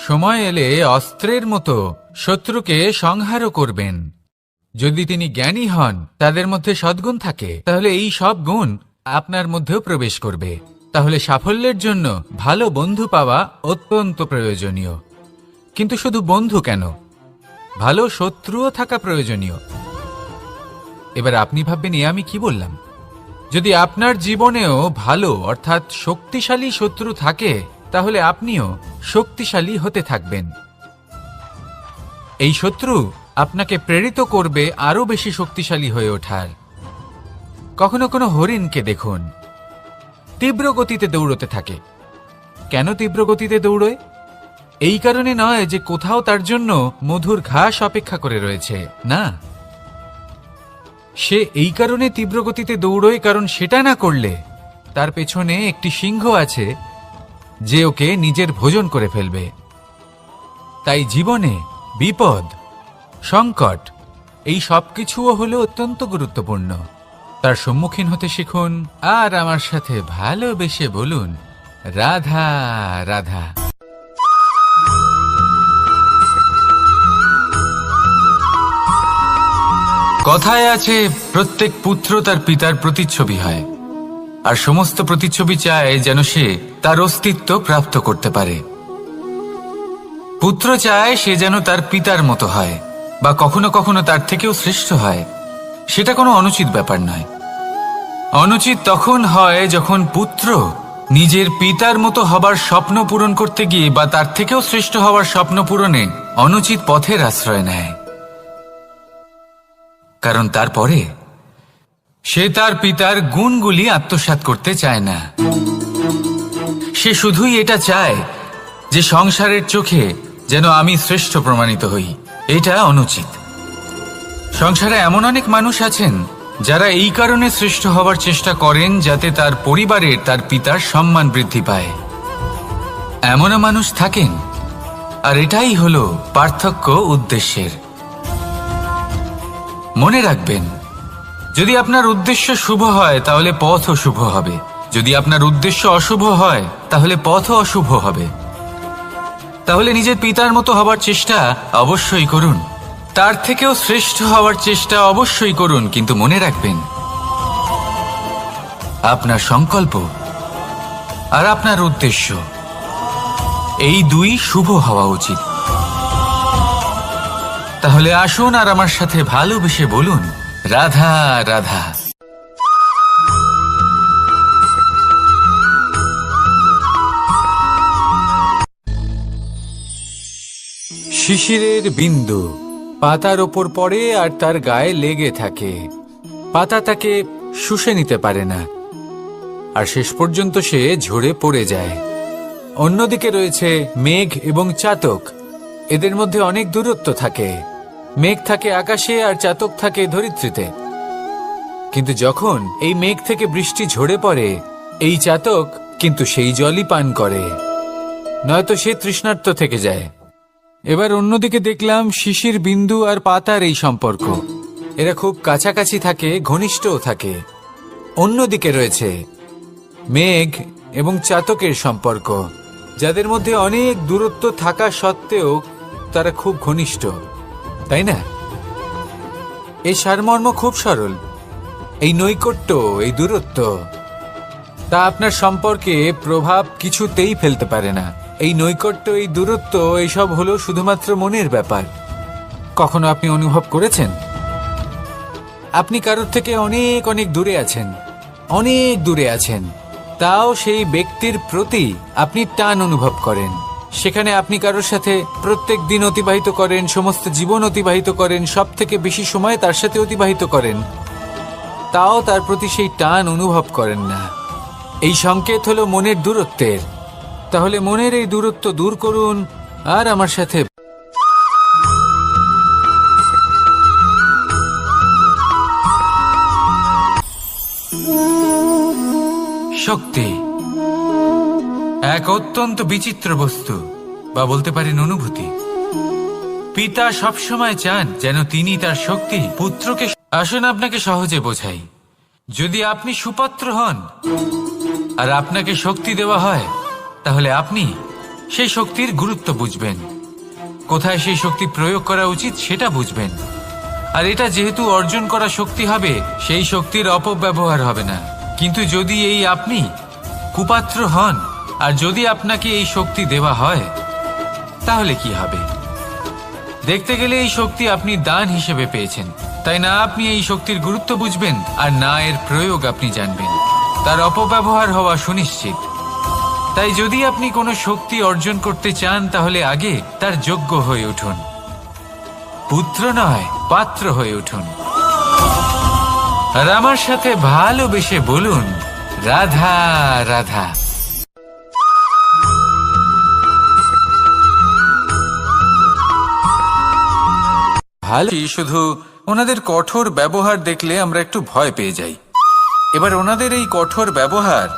সময় এলে অস্ত্রের মতো শত্রুকে সংহারও করবেন। যদি তিনি জ্ঞানী হন, তাদের মধ্যে সদ্গুণ থাকে, তাহলে এই সব গুণ আপনার মধ্যেও প্রবেশ করবে। তাহলে সাফল্যের জন্য ভালো বন্ধু পাওয়া অত্যন্ত প্রয়োজনীয়। কিন্তু শুধু বন্ধু কেন, ভালো শত্রুও থাকা প্রয়োজনীয়। এবার আপনি ভাববেন, আমি কি বললাম? যদি আপনার জীবনেও ভালো অর্থাৎ শক্তিশালী শত্রু থাকে, তাহলে আপনিও শক্তিশালী হতে থাকবেন। এই শত্রু আপনাকে প্রেরিত করবে আরো বেশি শক্তিশালী হয়ে ওঠার। কখনো কোনো হরিণকে দেখুন, তীব্র গতিতে দৌড়তে থাকে। কেন তীব্র গতিতে দৌড়য়? এই কারণে নয় যে কোথাও তার জন্য মধুর ঘাস অপেক্ষা করে রয়েছে, না। সে এই কারণে তীব্র গতিতে দৌড়য় কারণ সেটা না করলে তার পেছনে একটি সিংহ আছে যে ওকে নিজের ভোজন করে ফেলবে। তাই জীবনে বিপদ, সংকট, এই সবকিছুও হলো অত্যন্ত গুরুত্বপূর্ণ। তার সম্মুখীন হতে শিখুন আর আমার সাথে ভালোবেসে বলুন রাধা রাধা। কথায় আছে, প্রত্যেক পুত্র তার পিতার প্রতিচ্ছবি হয়, আর সমস্ত প্রতিচ্ছবি চায় যেন সে তার অস্তিত্ব প্রাপ্ত করতে পারে। পুত্র চায় সে যেন তার পিতার মতো হয়, বা কখনো কখনো তার থেকেও শ্রেষ্ঠ হয়। সেটা কোনো অনুচিত ব্যাপার নয়। অনুচিত তখন হয় যখন পুত্র নিজের পিতার মতো হবার স্বপ্ন পূরণ করতে গিয়ে বা তার থেকেও শ্রেষ্ঠ হওয়ার স্বপ্ন পূরণে অনুচিত পথের আশ্রয় নেয়। কারণ তারপরে সে তার পিতার গুণগুলি আত্মসাৎ করতে চায় না। সে শুধুই এটা চায় যে সংসারের চোখে যেন আমি শ্রেষ্ঠ প্রমাণিত হই। এটা অনুচিত। সংসারে এমন অনেক মানুষ আছেন যারা এই কারণে শ্রেষ্ঠ হওয়ার চেষ্টা করেন যাতে তার পরিবারের তার পিতার সম্মান বৃদ্ধি পায়। এমনও মানুষ থাকেন, আর এটাই হলো পার্থক্য উদ্দেশ্যের। মনে রাখবেন, যদি আপনার উদ্দেশ্য শুভ হয় তাহলে পথও শুভ হবে, যদি আপনার উদ্দেশ্য অশুভ হয় তাহলে পথও অশুভ হবে। তাহলে নিজের পিতার মতো হবার চেষ্টা অবশ্যই করুন, তার থেকেও শ্রেষ্ঠ হওয়ার চেষ্টা অবশ্যই করুন, কিন্তু মনে রাখবেন আপনার সংকল্প আর আপনার উদ্দেশ্য এই দুই শুভ হওয়া উচিত। তাহলে আসুন আর আমার সাথে ভালোবেসে বলুন, রাধা রাধা। শিশিরের বিন্দু পাতার ওপর পড়ে আর তার গায়ে লেগে থাকে। পাতা তাকে শুষে নিতে পারে না, আর শেষ পর্যন্ত সে ঝরে পড়ে যায়। অন্যদিকে রয়েছে মেঘ এবং চাতক। এদের মধ্যে অনেক দূরত্ব থাকে। মেঘ থাকে আকাশে আর চাতক থাকে ধরিত্রীতে। কিন্তু যখন এই মেঘ থেকে বৃষ্টি ঝরে পড়ে, এই চাতক কিন্তু সেই জলই পান করে, নয়তো সে তৃষ্ণার্ত থেকে যায়। এবার অন্যদিকে দেখলাম শিশির বিন্দু আর পাতার এই সম্পর্ক। এরা খুব কাছাকাছি থাকে, ঘনিষ্ঠও থাকে। অন্যদিকে রয়েছে মেঘ এবং চাতকের সম্পর্ক, যাদের মধ্যে অনেক দূরত্ব থাকা সত্ত্বেও তারা খুব ঘনিষ্ঠ, তাই না? এই সারমর্ম খুব সরল। এই নৈকট্য, এই দূরত্ব, তা আপনার সম্পর্কে প্রভাব কিছুতেই ফেলতে পারে না। এই নৈকট্য, এই দূরত্ব, এইসব হলো শুধুমাত্র মনের ব্যাপার। কখনো আপনি অনুভব করেছেন আপনি কারোর থেকে অনেক অনেক দূরে আছেন, অনেক দূরে আছেন, তাও সেই ব্যক্তির প্রতি আপনি টান অনুভব করেন। সেখানে আপনি কারোর সাথে প্রত্যেক দিন অতিবাহিত করেন, সমস্ত জীবন অতিবাহিত করেন, সব থেকে বেশি সময় তার সাথে অতিবাহিত করেন, তাও তার প্রতি সেই টান অনুভব করেন না। এই সংকেত হলো মনের দূরত্বের। তাহলে মনের এই দূরত্ব দূর করুন আর আমার সাথে শক্তি এক অত্যন্ত বিচিত্র বস্তু, বা বলতে পারেন অনুভূতি। পিতা সবসময় চান যেন তিনি তার শক্তি পুত্রকে। আসুন আপনাকে সহজে বোঝাই। যদি আপনি সুপাত্র হন আর আপনাকে শক্তি দেওয়া হয়, তাহলে আপনি সেই শক্তির গুরুত্ব বুঝবেন, কোথায় সেই শক্তি প্রয়োগ করা উচিত সেটা বুঝবেন। আর এটা যেহেতু অর্জন করা শক্তি হবে, সেই শক্তির অপব্যবহার হবে না। কিন্তু যদি এই আপনি কুপাত্র হন আর যদি আপনাকে এই শক্তি দেওয়া হয়, তাহলে কি হবে? দেখতে গেলে এই শক্তি আপনি দান হিসেবে পেয়েছেন, তাই না আপনি এই শক্তির গুরুত্ব বুঝবেন আর না এর প্রয়োগ আপনি জানবেন। তার অপব্যবহার হওয়া সুনিশ্চিত। তাই যদি আপনি কোনো শক্তি অর্জন করতে চান, তাহলে আগে তার যোগ্য হয়ে উঠুন। পুত্র নয়, পাত্র হয়ে উঠুন। আর আমার সাথে ভালোবেসে বলুন, রাধা রাধা। ভালো, শুধু ওনাদের কঠোর ব্যবহার দেখলে আমরা একটু ভয় পেয়ে যাই। এবার ওনাদের এই কঠোর ব্যবহার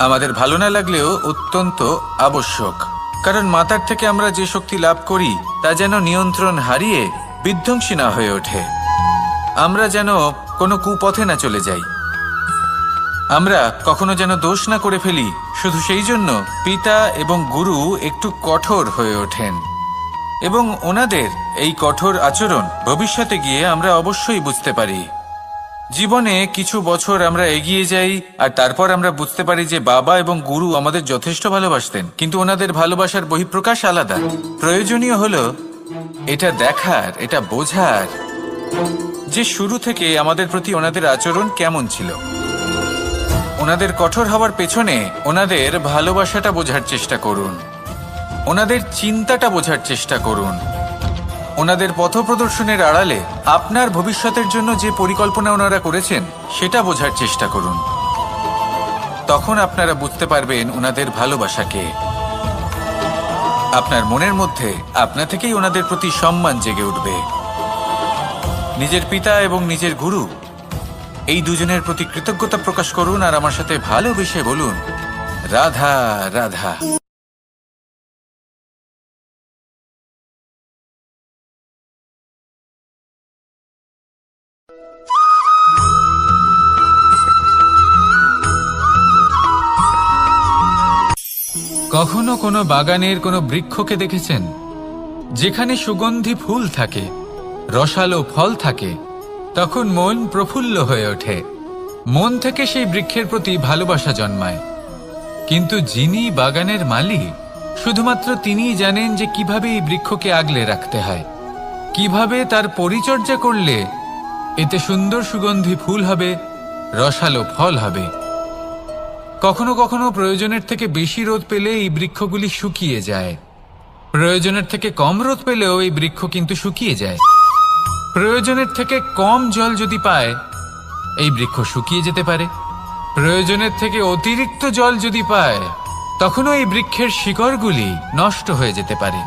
আমাদের ভালো না লাগলেও অত্যন্ত আবশ্যক, কারণ মাতার থেকে আমরা যে শক্তি লাভ করি তা যেন নিয়ন্ত্রণ হারিয়ে বিধ্বংসী না হয়ে ওঠে। আমরা যেন কোনো কুপথে না চলে যাই, আমরা কখনো যেন দোষ না করে ফেলি। শুধু সেই জন্য পিতা এবং গুরু একটু কঠোর হয়ে ওঠেন, এবং ওনাদের এই কঠোর আচরণ ভবিষ্যতে গিয়ে আমরা অবশ্যই বুঝতে পারি। জীবনে কিছু বছর আমরা এগিয়ে যাই আর তারপর আমরা বুঝতে পারি যে বাবা এবং গুরু আমাদের যথেষ্ট ভালোবাসতেন, কিন্তু ওনাদের ভালোবাসার বহিঃপ্রকাশ আলাদা। প্রয়োজনীয় হলো এটা দেখার, এটা বোঝার যে শুরু থেকে আমাদের প্রতি ওনাদের আচরণ কেমন ছিল। ওনাদের কঠোর হওয়ার পেছনে ওনাদের ভালোবাসাটা বোঝার চেষ্টা করুন, ওনাদের চিন্তাটা বোঝার চেষ্টা করুন, ওনাদের পথপ্রদর্শনের আড়ালে আপনার ভবিষ্যতের জন্য যে পরিকল্পনা ওনারা করেছেন সেটা বোঝার চেষ্টা করুন। তখন আপনারা বুঝতে পারবেন ওনাদের ভালোবাসাকে। আপনার মনের মধ্যে আপনা থেকেই ওনাদের প্রতি সম্মান জেগে উঠবে। নিজের পিতা এবং নিজের গুরু এই দুজনের প্রতি কৃতজ্ঞতা প্রকাশ করুন আর আমার সাথে ভালোবেসে বলুন, রাধা রাধা। কখনো কোনো বাগানের কোনো বৃক্ষকে দেখেছেন যেখানে সুগন্ধি ফুল থাকে, রসালো ফল থাকে? তখন মন প্রফুল্ল হয়ে ওঠে, মন থেকে সেই বৃক্ষের প্রতি ভালোবাসা জন্মায়। কিন্তু যিনি বাগানের মালিক, শুধুমাত্র তিনিই জানেন যে কিভাবে এই বৃক্ষকে আগলে রাখতে হয়, কিভাবে তার পরিচর্যা করলে এতে সুন্দর সুগন্ধি ফুল হবে, রসালো ফল হবে। কখনো কখনো প্রয়োজনের থেকে বেশি রোদ পেলে এই বৃক্ষগুলি শুকিয়ে যায়, প্রয়োজনের থেকে কম রোদ পেলেও এই বৃক্ষ কিন্তু শুকিয়ে যায়। প্রয়োজনের থেকে কম জল যদি পায় এই বৃক্ষ শুকিয়ে যেতে পারে, প্রয়োজনের থেকে অতিরিক্ত জল যদি পায় তখনও এই বৃক্ষের শিকড়গুলি নষ্ট হয়ে যেতে পারে।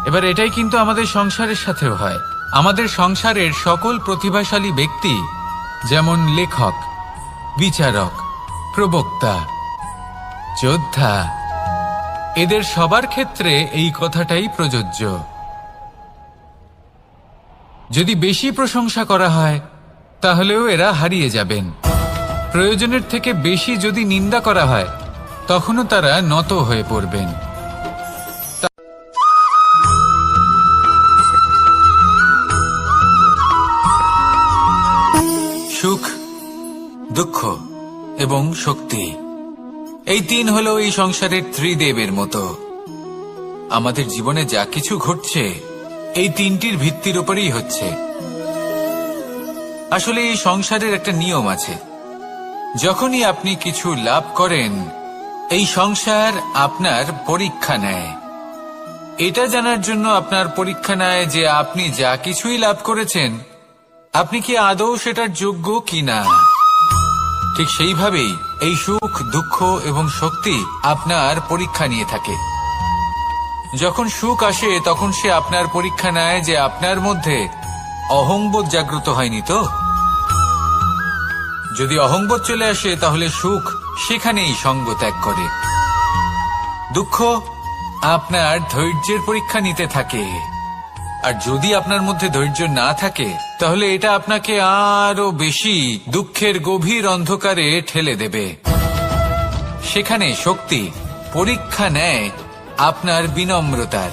এবার এটাই কিন্তু আমাদের সংসারের সাথেও হয়। আমাদের সংসারের সকল প্রতিভাশালী ব্যক্তি, যেমন লেখক, বিচারক, প্রবক্তা, যোদ্ধা, এদের সবার ক্ষেত্রে এই কথাটাই প্রযোজ্য। যদি বেশি প্রশংসা করা হয় তাহলেও এরা হারিয়ে যাবেন। প্রয়োজনের থেকে বেশি যদি নিন্দা করা হয় তখনও তারা নত হয়ে পড়বেন। সুখ, দুঃখ এবং শক্তি, এই তিন হলো এই সংসারের ত্রিদেবের মতো। আমাদের জীবনে যা কিছু ঘটছে এই তিনটির ভিত্তির উপরেই হচ্ছে। আসলে এই সংসারের একটা নিয়ম আছে, যখনই আপনি কিছু লাভ করেন এই সংসার আপনার পরীক্ষা নেয়। এটা জানার জন্য আপনার পরীক্ষা নেয় যে আপনি যা কিছুই লাভ করেছেন আপনি কি আদৌ সেটার যোগ্য কিনা। ঠিক সেইভাবেই এই সুখ, দুঃখ এবং শক্তি আপনার পরীক্ষা নিয়ে থাকে। যখন সুখ আসে তখন সে আপনার পরীক্ষা নেয় যে আপনার মধ্যে অহংবোধ জাগ্রত হয়নি তো। যদি অহংবোধ চলে আসে তাহলে সুখ সেখানেই সঙ্গ ত্যাগ করে। দুঃখ আপনার ধৈর্যের পরীক্ষা নিতে থাকে, আর যদি আপনার মধ্যে ধৈর্য না থাকে তাহলে এটা আপনাকে আরো বেশি দুঃখের গভীর অন্ধকারে ঠেলে দেবে। সেখানে শক্তি পরীক্ষা নেয় আপনার বিনম্রতার।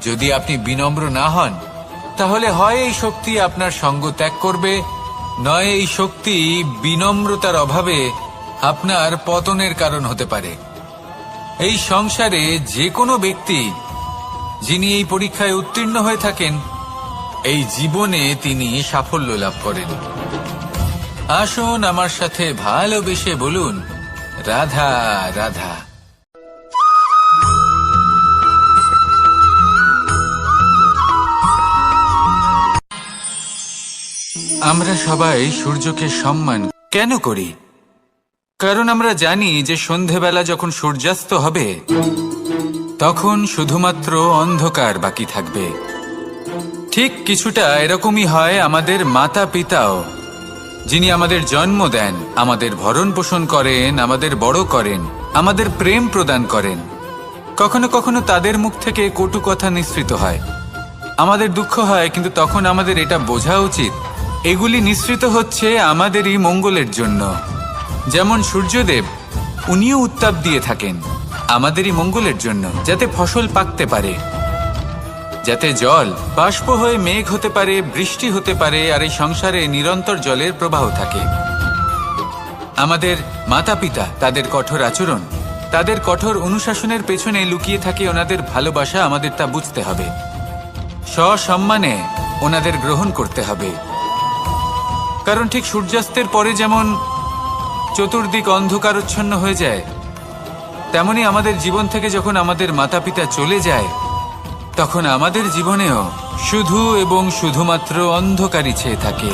যদি আপনি বিনম্র না হন তাহলে হয় এই শক্তি আপনার সঙ্গ ত্যাগ করবে, নয় এই শক্তি বিনম্রতার অভাবে আপনার পতনের কারণ হতে পারে। এই সংসারে যে কোনো ব্যক্তি যিনি এই পরীক্ষায় উত্তীর্ণ হয়ে থাকেন এই জীবনে তিনি সাফল্য লাভ করেন। আসুন আমার সাথে ভালোবেসে বলুন, রাধা রাধা। আমরা সবাই সূর্যকে সম্মান কেন করি? কারণ আমরা জানি যে সন্ধেবেলা যখন সূর্যাস্ত হবে তখন শুধুমাত্র অন্ধকার বাকি থাকবে। ঠিক কিছুটা এরকমই হয় আমাদের মাতা পিতাও, যিনি আমাদের জন্ম দেন, আমাদের ভরণ পোষণ করেন, আমাদের বড় করেন, আমাদের প্রেম প্রদান করেন। কখনো কখনো তাদের মুখ থেকে কটু কথা নিঃসৃত হয়, আমাদের দুঃখ হয়, কিন্তু তখন আমাদের এটা বোঝা উচিত এগুলি নিঃসৃত হচ্ছে আমাদেরই মঙ্গলের জন্য। যেমন সূর্যদেব, উনিও উত্তাপ দিয়ে থাকেন আমাদেরই মঙ্গলের জন্য, যাতে ফসল পাকতে পারে, যাতে জল বাষ্প হয়ে মেঘ হতে পারে, বৃষ্টি হতে পারে, আর এই সংসারে নিরন্তর জলের প্রবাহ থাকে। আমাদের মাতা পিতা, তাদের কঠোর আচরণ, তাদের কঠোর অনুশাসনের পেছনে লুকিয়ে থাকে ওনাদের ভালোবাসা। আমাদের তা বুঝতে হবে, সসম্মানে ওনাদের গ্রহণ করতে হবে। কারণ ঠিক সূর্যাস্তের পরে যেমন চতুর্দিক অন্ধকারচ্ছন্ন হয়ে যায়, তেমনি আমাদের জীবন থেকে যখন আমাদের মাতা পিতা চলে যায়, তখন আমাদের জীবনেও শুধু এবং শুধুমাত্র অন্ধকারই ছেয়ে থাকে।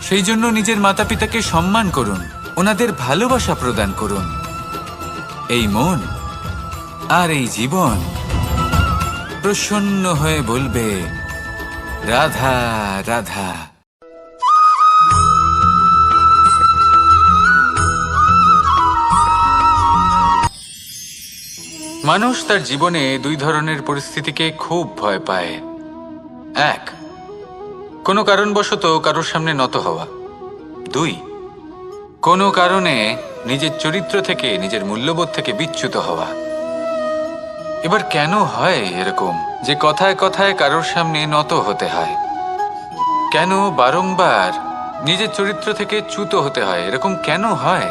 সেই জন্য নিজের মাতা পিতাকে সম্মান করুন, ওনাদের ভালোবাসা প্রদান করুন। এই মন আর এই জীবন প্রসন্ন হয়ে বলবে, রাধা রাধা। মানুষ তার জীবনে দুই ধরনের পরিস্থিতিকে খুব ভয় পায়। এক, কোনো কারণবশত কারোর সামনে নত হওয়া। দুই, কোনো কারণে নিজের চরিত্র থেকে, নিজের মূল্যবোধ থেকে বিচ্যুত হওয়া। এবার কেন হয় এরকম যে কথায় কথায় কারোর সামনে নত হতে হয়? কেন বারংবার নিজের চরিত্র থেকে চ্যুত হতে হয়? এরকম কেন হয়?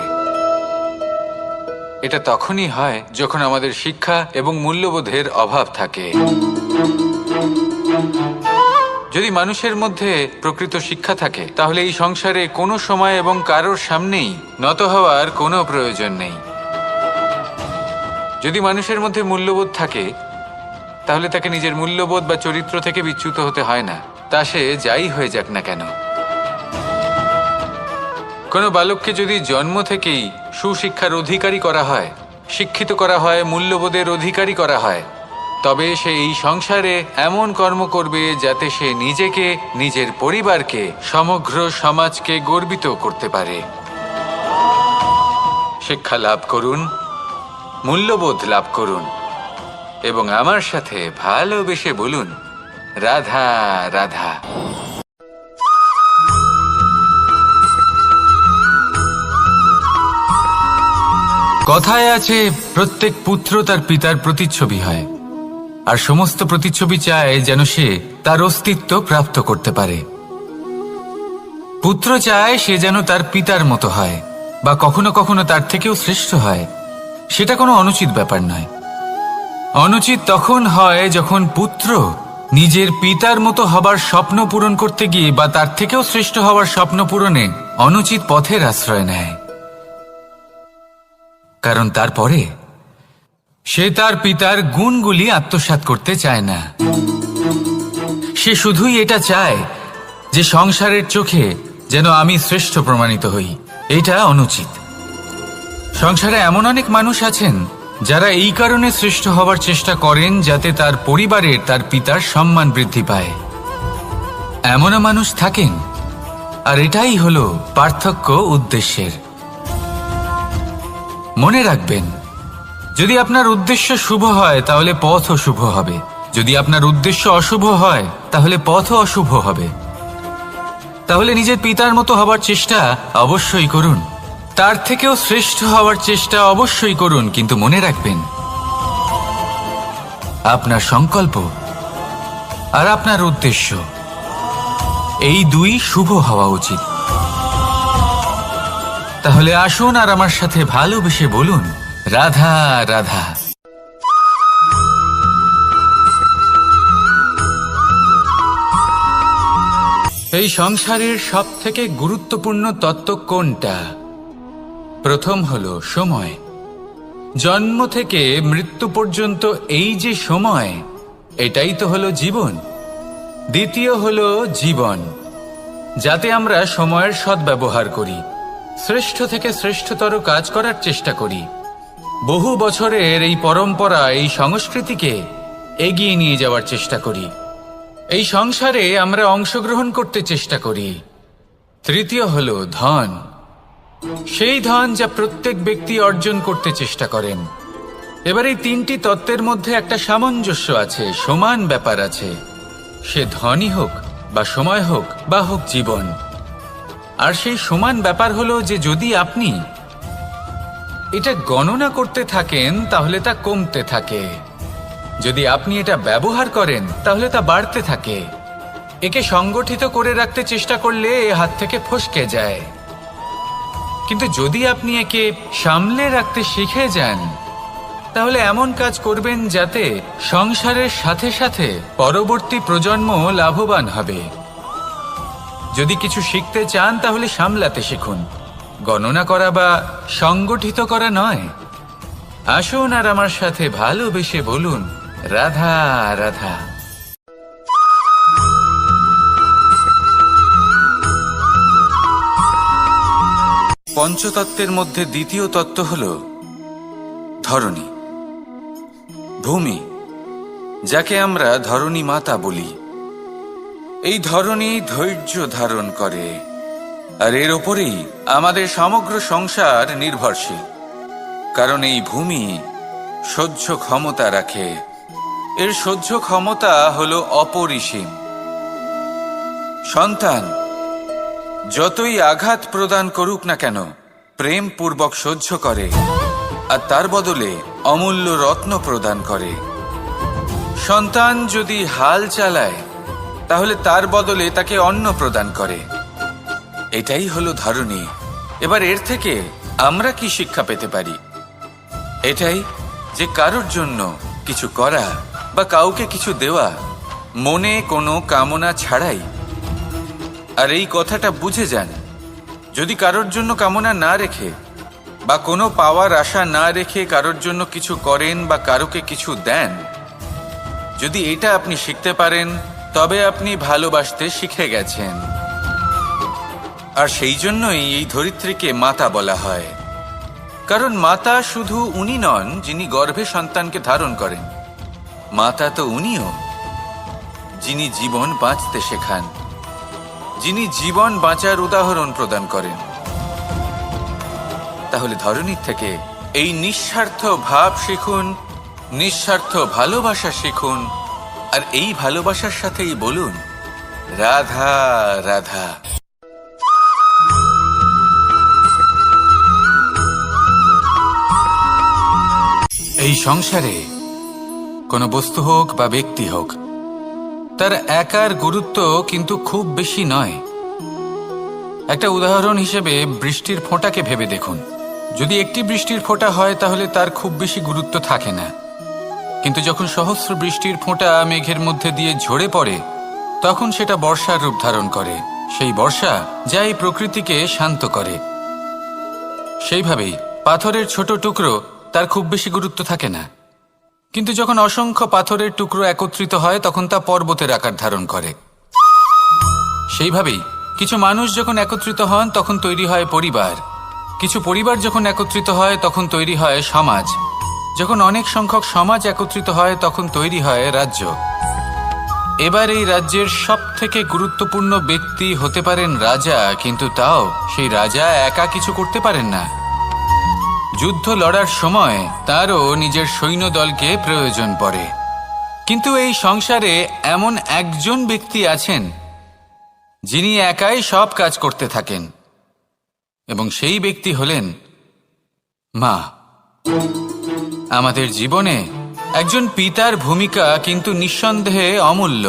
এটা তখনই হয় যখন আমাদের শিক্ষা এবং মূল্যবোধের অভাব থাকে। যদি মানুষের মধ্যে প্রকৃত শিক্ষা থাকে, তাহলে এই সংসারে কোনো সময় এবং কারোর সামনেই নত হওয়ার কোনো প্রয়োজন নেই। যদি মানুষের মধ্যে মূল্যবোধ থাকে, তাহলে তাকে নিজের মূল্যবোধ বা চরিত্র থেকে বিচ্যুত হতে হয় না, তা সে যাই হয়ে যাক না কেন। কোনো বালককে যদি জন্ম থেকেই সুশিক্ষার অধিকারী করা হয়, শিক্ষিত করা হয়, মূল্যবোধের অধিকারী করা হয়, তবে সে এই সংসারে এমন কর্ম করবে যাতে সে নিজেকে, নিজের পরিবারকে, সমগ্র সমাজকে গর্বিত করতে পারে। শিক্ষা লাভ করুন, মূল্যবোধ লাভ করুন এবং আমার সাথে ভালোবেসে বলুন, রাধা রাধা। কথায় আছে, প্রত্যেক পুত্র তার পিতার প্রতিচ্ছবি হয়, আর সমস্ত প্রতিচ্ছবি চায় যেন সে তার অস্তিত্ব প্রাপ্ত করতে পারে। পুত্র চায় সে যেন তার পিতার মতো হয়, বা কখনো কখনো তার থেকেও শ্রেষ্ঠ হয়। সেটা কোনো অনুচিত ব্যাপার নয়। অনুচিত তখন হয় যখন পুত্র নিজের পিতার মতো হবার স্বপ্ন পূরণ করতে গিয়ে বা তার থেকেও শ্রেষ্ঠ হওয়ার স্বপ্ন পূরণে অনুচিত পথের আশ্রয় নেয়। কারণ তারপরে সে তার পিতার গুণগুলি আত্মসাৎ করতে চায় না। সে শুধুই এটা চায় যে সংসারের চোখে যেন আমি শ্রেষ্ঠ প্রমাণিত হই। এটা অনুচিত। সংসারে এমন অনেক মানুষ আছেন যারা এই কারণে শ্রেষ্ঠ হওয়ার চেষ্টা করেন যাতে তার পরিবারের, তার পিতার সম্মান বৃদ্ধি পায়। এমনও মানুষ থাকেন, আর এটাই হলো পার্থক্য উদ্দেশ্যের। মনে রাখবেন, যদি আপনার উদ্দেশ্য শুভ হয় তাহলে পথও শুভ হবে, যদি আপনার উদ্দেশ্য অশুভ হয় তাহলে পথও অশুভ হবে। তাহলে নিজের পিতার মতো হবার চেষ্টা অবশ্যই করুন, তার থেকেও শ্রেষ্ঠ হওয়ার চেষ্টা অবশ্যই করুন, কিন্তু মনে রাখবেন আপনার সংকল্প আর আপনার উদ্দেশ্য এই দুই শুভ হওয়া উচিত। তাহলে আসুন আর আমার সাথে ভালোবেসে বলুন, রাধা রাধা। এই সংসারের সব থেকে গুরুত্বপূর্ণ তত্ত্ব কোনটা? প্রথম হলো সময়। জন্ম থেকে মৃত্যু পর্যন্ত এই যে সময়, এটাই তো হলো জীবন। দ্বিতীয় হলো জীবন, যাতে আমরা সময়ের সদ্ব্যবহার করি, শ্রেষ্ঠ থেকে শ্রেষ্ঠতর কাজ করার চেষ্টা করি। বহু বছরের এই পরম্পরা, এই সংস্কৃতিকে এগিয়ে নিয়ে যাওয়ার চেষ্টা করি। এই সংসারে আমরা অংশগ্রহণ করতে চেষ্টা করি। তৃতীয় হলো ধন, সেই ধন যা প্রত্যেক ব্যক্তি অর্জন করতে চেষ্টা করেন। এবার এই তিনটি তত্ত্বের মধ্যে একটা সামঞ্জস্য আছে, সমান ব্যাপার আছে। সে ধনই হোক বা সময় হোক বা হোক জীবন। আর সেই সমান ব্যাপার হলো যে যদি আপনি এটা গণনা করতে থাকেন তাহলে তা কমতে থাকে, যদি আপনি এটা ব্যবহার করেন তাহলে তা বাড়তে থাকে। একে সংগঠিত করে রাখতে চেষ্টা করলে এ হাত থেকে ফসকে যায়, কিন্তু যদি আপনি একে সামলে রাখতে শিখে যান তাহলে এমন কাজ করবেন যাতে সংসারের সাথে সাথে পরবর্তী প্রজন্ম লাভবান হবে। যদি কিছু শিখতে চান তাহলে সামলাতে শিখুন, গণনা করা বা সংগঠিত করা নয়। আসুন আর আমার সাথে ভালোবেসে বলুন, রাধা রাধা। পঞ্চতত্ত্বের মধ্যে দ্বিতীয় তত্ত্ব হল ধরণী, ভূমি, যাকে আমরা ধরণী মাতা বলি। এই ধরণী ধৈর্য ধারণ করে, আর এর ওপরেই আমাদের সমগ্র সংসার নির্ভরশীল। কারণ এই ভূমি সহ্য ক্ষমতা রাখে, এর সহ্য ক্ষমতা হল অপরিসীম। সন্তান যতই আঘাত প্রদান করুক না কেন, প্রেম পূর্বক সহ্য করে, আর তার বদলে অমূল্য রত্ন প্রদান করে। সন্তান যদি হাল চালায়, তাহলে তার বদলে তাকে অন্ন প্রদান করে। এটাই হলো ধরণী। এবার এর থেকে আমরা কি শিক্ষা পেতে পারি? এটাই যে কারোর জন্য কিছু করা বা কাউকে কিছু দেওয়া মনে কোনো কামনা ছাড়াই। আর এই কথাটা বুঝে যান, যদি কারোর জন্য কামনা না রেখে বা কোনো পাওয়ার আশা না রেখে কারোর জন্য কিছু করেন বা কারোকে কিছু দেন, যদি এটা আপনি শিখতে পারেন, তবে আপনি ভালোবাসতে শিখে গেছেন। আর সেই জন্যই এই ধরিত্রীকে মাতা বলা হয়। কারণ মাতা শুধু উনি নন যিনি গর্ভে সন্তানকে ধারণ করেন, মাতা তো উনিও যিনি জীবন বাঁচতে শেখান, যিনি জীবন বাঁচার উদাহরণ প্রদান করেন। তাহলে ধরণীর থেকে এই নিঃস্বার্থ ভাব শিখুন, নিঃস্বার্থ ভালোবাসা শিখুন, আর এই ভালোবাসার সাথেই বলুন, রাধা রাধা। এই সংসারে কোনো বস্তু হোক বা ব্যক্তি হোক, তার একার গুরুত্ব কিন্তু খুব বেশি নয়। একটা উদাহরণ হিসেবে বৃষ্টির ফোঁটাকে ভেবে দেখুন। যদি একটি বৃষ্টির ফোঁটা হয় তাহলে তার খুব বেশি গুরুত্ব থাকে না, কিন্তু যখন সহস্র বৃষ্টির ফোঁটা মেঘের মধ্যে দিয়ে ঝরে পড়ে, তখন সেটা বর্ষার রূপ ধারণ করে। সেই বর্ষা যা এই প্রকৃতিকে শান্ত করে। সেইভাবেই পাথরের ছোট টুকরো, তার খুব বেশি গুরুত্ব থাকে না, কিন্তু যখন অসংখ্য পাথরের টুকরো একত্রিত হয় তখন তা পর্বতের আকার ধারণ করে। সেইভাবেই কিছু মানুষ যখন একত্রিত হন তখন তৈরি হয় পরিবার, কিছু পরিবার যখন একত্রিত হয় তখন তৈরি হয় সমাজ, যখন অনেক সংখ্যক সমাজ একত্রিত হয় তখন তৈরি হয় রাজ্য। এবার এই রাজ্যের সবথেকে গুরুত্বপূর্ণ ব্যক্তি হতে পারেন রাজা, কিন্তু তাও সেই রাজা একা কিছু করতে পারেন না। যুদ্ধ লড়ার সময় তারও নিজের সৈন্যদলকে প্রয়োজন পড়ে। কিন্তু এই সংসারে এমন একজন ব্যক্তি আছেন যিনি একাই সব কাজ করতে থাকেন, এবং সেই ব্যক্তি হলেন মা। আমাদের জীবনে একজন পিতার ভূমিকা কিন্তু নিঃসন্দেহে অমূল্য,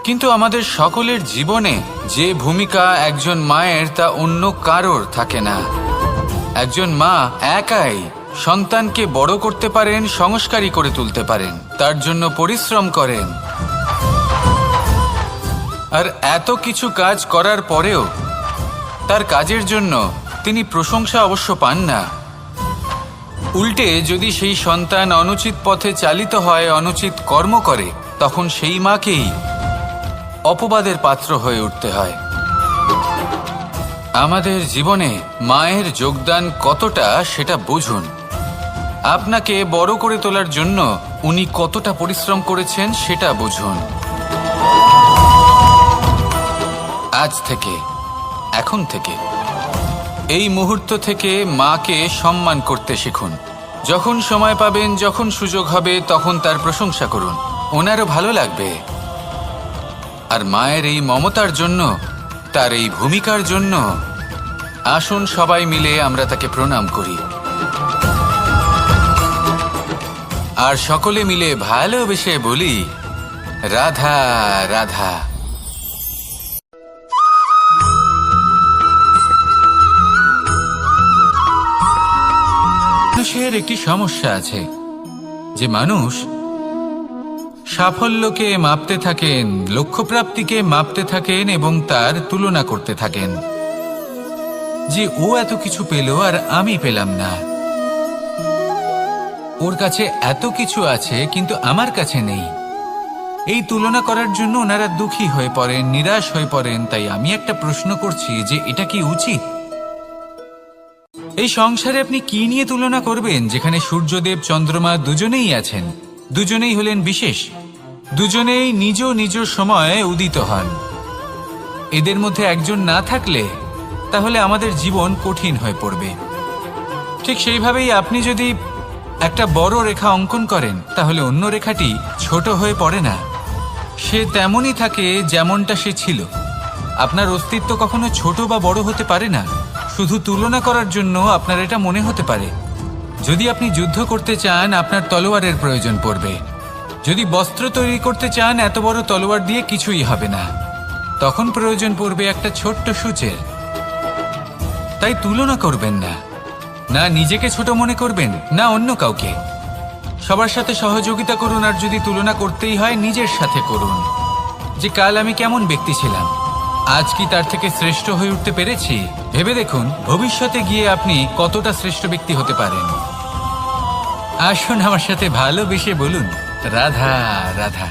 কিন্তু আমাদের সকলের জীবনে যে ভূমিকা একজন মায়ের তা অন্য কারোর থাকে না। একজন মা একাই সন্তানকে বড় করতে পারেন, সংস্কারী করে তুলতে পারেন, তার জন্য পরিশ্রম করেন। আর এত কিছু কাজ করার পরেও তার কাজের জন্য তিনি প্রশংসা অবশ্য পান না। উল্টে যদি সেই সন্তান অনুচিত পথে চালিত হয়, অনুচিত কর্ম করে, তখন সেই মাকেই অপবাদের পাত্র হয়ে উঠতে হয়। আমাদের জীবনে মায়ের যোগদান কতটা সেটা বুঝুন। আপনাকে বড় করে তোলার জন্য উনি কতটা পরিশ্রম করেছেন সেটা বুঝুন। আজ থেকে, এখন থেকে, এই মুহূর্ত থেকে মাকে সম্মান করতে শিখুন। যখন সময় পাবেন, যখন সুযোগ হবে, তখন তার প্রশংসা করুন, ওনারও ভালো লাগবে। আর মায়ের এই মমতার জন্য, তার এই ভূমিকার জন্য আসুন সবাই মিলে আমরা তাকে প্রণাম করি, আর সকলে মিলে ভালোবেসে বলি, রাধা রাধা। মানুষের একটি সমস্যা আছে যে মানুষ সাফল্যকে মাপতে থাকেন, লক্ষ্যপ্রাপ্তিকে মাপতে থাকেন এবং তার তুলনা করতে থাকেন যে ও এত কিছু পেল আর আমি পেলাম না, ওর কাছে এত কিছু আছে কিন্তু আমার কাছে নেই। এই তুলনা করার জন্য ওনারা দুঃখী হয়ে পড়েন, নিরাশ হয়ে পড়েন। তাই আমি একটা প্রশ্ন করছি যে এটা কি উচিত? এই সংসারে আপনি কি নিয়ে তুলনা করবেন, যেখানে সূর্যদেব চন্দ্রমা দুজনেই আছেন, দুজনেই হলেন বিশেষ, দুজনেই নিজ নিজ সময়ে উদিত হন। এদের মধ্যে একজন না থাকলে তাহলে আমাদের জীবন কঠিন হয়ে পড়বে। ঠিক সেইভাবেই আপনি যদি একটা বড় রেখা অঙ্কন করেন তাহলে অন্য রেখাটি ছোট হয়ে পড়ে না, সে তেমনই থাকে যেমনটা সে ছিল। আপনার অস্তিত্ব কখনো ছোট বা বড় হতে পারে না। শুধু তুলনা করার জন্য আপনার এটা মনে হতে পারে। যদি আপনি যুদ্ধ করতে চান আপনার তলোয়ারের প্রয়োজন পড়বে। যদি বস্ত্র তৈরি করতে চান এত বড় তলোয়ার দিয়ে কিছুই হবে না, তখন প্রয়োজন পড়বে একটা ছোট্ট সূচের। তাই তুলনা করবেন না, না নিজেকে ছোট মনে করবেন না অন্য কাউকে। সবার সাথে সহযোগিতা করুন, আর যদি তুলনা করতেই হয় নিজের সাথে করুন, যে কাল আমি কেমন ব্যক্তি ছিলাম, আজ কি তার থেকে শ্রেষ্ঠ হয়ে উঠতে পেরেছি। ভেবে দেখুন ভবিষ্যতে গিয়ে আপনি কতটা শ্রেষ্ঠ ব্যক্তি হতে পারেন। আসুন আমার সাথে ভালোবেসে বলুন রাধা রাধা।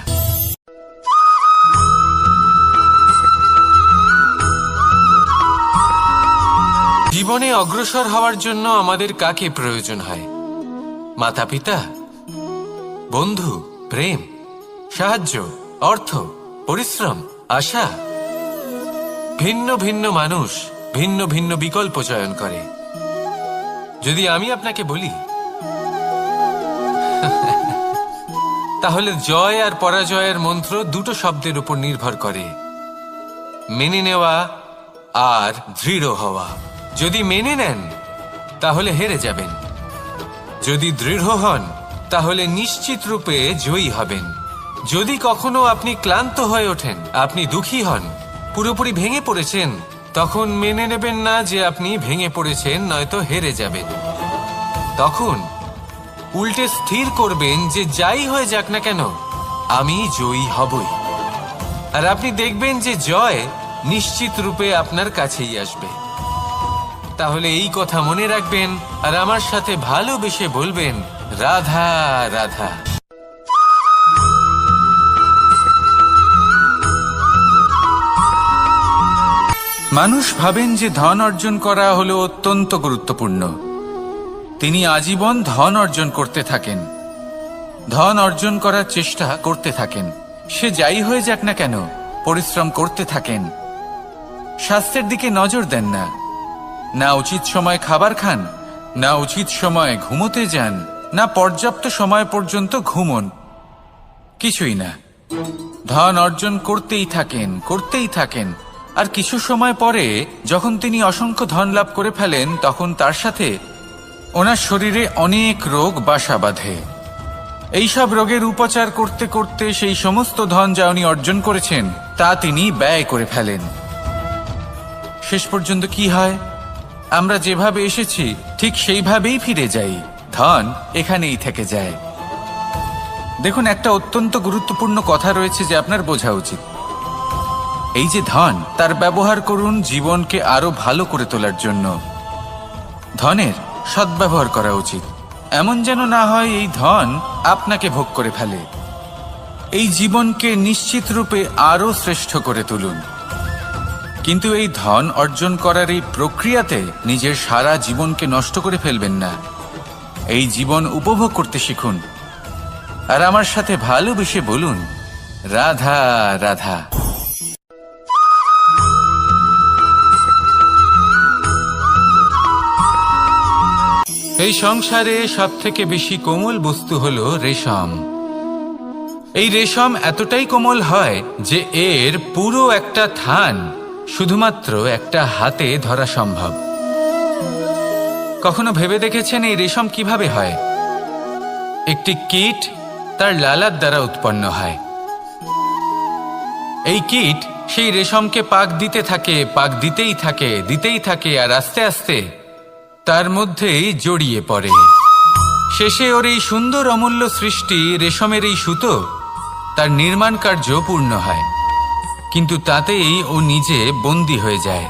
জীবনে অগ্রসর হওয়ার জন্য আমাদের কাকে প্রয়োজন হয়? মাতা পিতা, বন্ধু, প্রেম, সাহায্য, অর্থ, পরিশ্রম, আশা। ভিন্ন ভিন্ন মানুষ ভিন্ন ভিন্ন বিকল্প চয়ন করে। যদি আমি আপনাকে বলি তাহলে জয় আর পরাজয়ের মন্ত্র দুটো শব্দের উপর নির্ভর করে, মেনে নেওয়া আর দৃঢ় হওয়া। যদি মেনে নেন তাহলে হেরে যাবেন, যদি দৃঢ় হন তাহলে নিশ্চিত রূপে জয়ী হবেন। যদি কখনো আপনি ক্লান্ত হয়ে ওঠেন, আপনি দুঃখী হন, পুরোপুরি ভেঙে পড়েছেন, তখন মেনে নেবেন না যে আপনি ভেঙে পড়েছেন, নয়তো হেরে যাবেন। তখন উল্টে স্থির করবেন যে যাই হয়ে যাক না কেন আমি জয়ী হবই। আর আপনি দেখবেন যে জয় নিশ্চিত রূপে আপনার কাছেই আসবে। তাহলে এই কথা মনে রাখবেন আর আমার সাথে ভালোবেসে বলবেন রাধা রাধা। মানুষ ভাবেন যে ধন অর্জন করা হলো অত্যন্ত গুরুত্বপূর্ণ। তিনি আজীবন ধন অর্জন করতে থাকেন, ধন অর্জন করার চেষ্টা করতে থাকেন। সে যাই হয়ে যাক না কেন পরিশ্রম করতে থাকেন। স্বাস্থ্যের দিকে নজর দেন না, না উচিত সময় খাবার খান, না উচিত সময় ঘুমোতে যান, না পর্যাপ্ত সময় পর্যন্ত ঘুমন, কিছুই না। ধন অর্জন করতেই থাকেন, করতেই থাকেন। আর কিছু সময় পরে যখন তিনি অসংখ্য ধন লাভ করে ফেলেন, তখন তার সাথে ওনার শরীরে অনেক রোগ বাসা বাঁধে। এইসব রোগের উপচার করতে করতে সেই সমস্ত ধন যা উনি অর্জন করেছেন তা তিনি ব্যয় করে ফেলেন। শেষ পর্যন্ত কি হয়? আমরা যেভাবে এসেছি ঠিক সেইভাবেই ফিরে যাই, ধন এখানেই থেকে যায়। দেখুন, একটা অত্যন্ত গুরুত্বপূর্ণ কথা রয়েছে যে আপনার বোঝা উচিত। এই যে ধন, তার ব্যবহার করুন জীবনকে আরো ভালো করে তোলার জন্য। ধনের সদ্ব্যবহার করা উচিত, এমন যেন না হয় এই ধন আপনাকে ভোগ করে ফেলে। এই জীবনকে নিশ্চিত রূপে আরো শ্রেষ্ঠ করে তুলুন। কিন্তু এই ধন অর্জন করার এই প্রক্রিয়াতে নিজের সারা জীবনকে নষ্ট করে ফেলবেন না। এই জীবন উপভোগ করতে শিখুন আর আমার সাথে ভালোবেসে বলুন রাধা রাধা। এই সংসারে সবথেকে বেশি কোমল বস্তু হলো রেশম। এই রেশম এতটাই কোমল হয় যে এর পুরো একটা থান শুধুমাত্র একটা হাতে ধরা সম্ভব। কখনো ভেবে দেখেছেন এই রেশম কিভাবে হয়? একটি কীট তার লালার দ্বারা উৎপন্ন হয়। এই কীট সেই রেশমকে পাক দিতে থাকে, পাক দিতেই থাকে, দিতেই থাকে, আর আস্তে আস্তে তার মধ্যেই জড়িয়ে পড়ে। শেষে ওর এই সুন্দর অমূল্য সৃষ্টি রেশমের এই সুতো তার নির্মাণ কার্য পূর্ণ হয়, কিন্তু তাতেই ও নিজে বন্দী হয়ে যায়।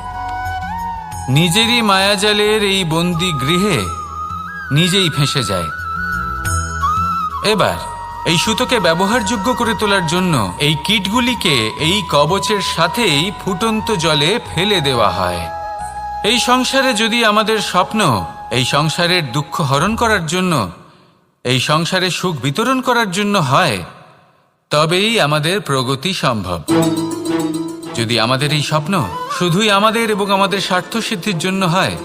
নিজেরই মায়াজালের এই বন্দী গৃহে নিজেই ফেঁসে যায়। এবার এই সুতোকে ব্যবহারযোগ্য করে তোলার জন্য এই কীটগুলিকে এই কবচের সাথেই ফুটন্ত জলে ফেলে দেওয়া হয়। এই সংসারে যদি আমাদের স্বপ্ন এই সংসারের দুঃখ হরণ করার জন্য, এই সংসারে সুখ বিতরণ করার জন্য হয়, তবেই আমাদের প্রগতি সম্ভব। যদি আমাদের এই স্বপ্ন শুধুই আমাদের এবং আমাদের স্বার্থ সিদ্ধির জন্য হয়,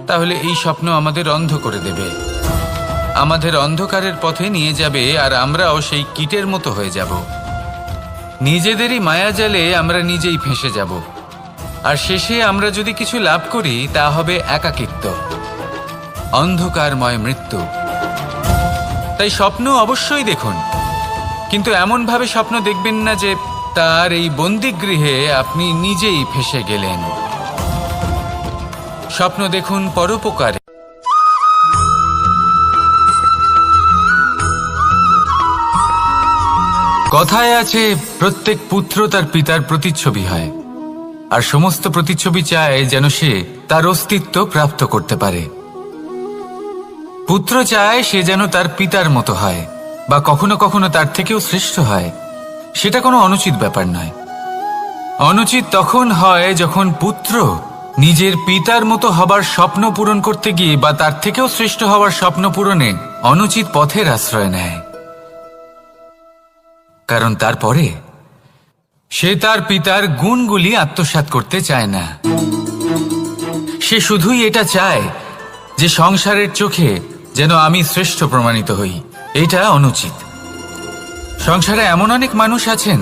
তাহলে এই স্বপ্ন আমাদের অন্ধ করে দেবে, আমাদের অন্ধকারের পথে নিয়ে যাবে, আর আমরাও সেই কীটের মতো হয়ে যাব। নিজেদেরই মায়াজালে আমরা নিজেই ফেঁসে যাব, আর শেষে আমরা যদি কিছু লাভ করি তা হবে একাকিত্ব, অন্ধকারময় মৃত্যু। তাই স্বপ্ন অবশ্যই দেখুন, কিন্তু এমনভাবে স্বপ্ন দেখবেন না যে তার এই বন্দিগৃহে আপনি নিজেই ফেঁসে গেলেন। স্বপ্ন দেখুন পরোপকারে। কথায় আছে, প্রত্যেক পুত্র তার পিতার প্রতিচ্ছবি হয়, আর সমস্ত প্রতিচ্ছবি চায় যেন সে তার অস্তিত্ব প্রাপ্ত করতে পারে। পুত্র চায় সে যেন তার পিতার মতো হয়, বা কখনো কখনো তার থেকেও শ্রেষ্ঠ হয়। সেটা কোনো অনুচিত ব্যাপার নয়। অনুচিত তখন হয় যখন পুত্র নিজের পিতার মতো হবার স্বপ্ন পূরণ করতে গিয়ে বা তার থেকেও শ্রেষ্ঠ হওয়ার স্বপ্ন পূরণে অনুচিত পথের আশ্রয় নেয়। কারণ তারপরে সে তার পিতার গুণগুলি আত্মসাৎ করতে চায় না। সে শুধুই এটা চায় যে সংসারের চোখে যেন আমি শ্রেষ্ঠ প্রমাণিত হই। এটা অনুচিত। সংসারে এমন অনেক মানুষ আছেন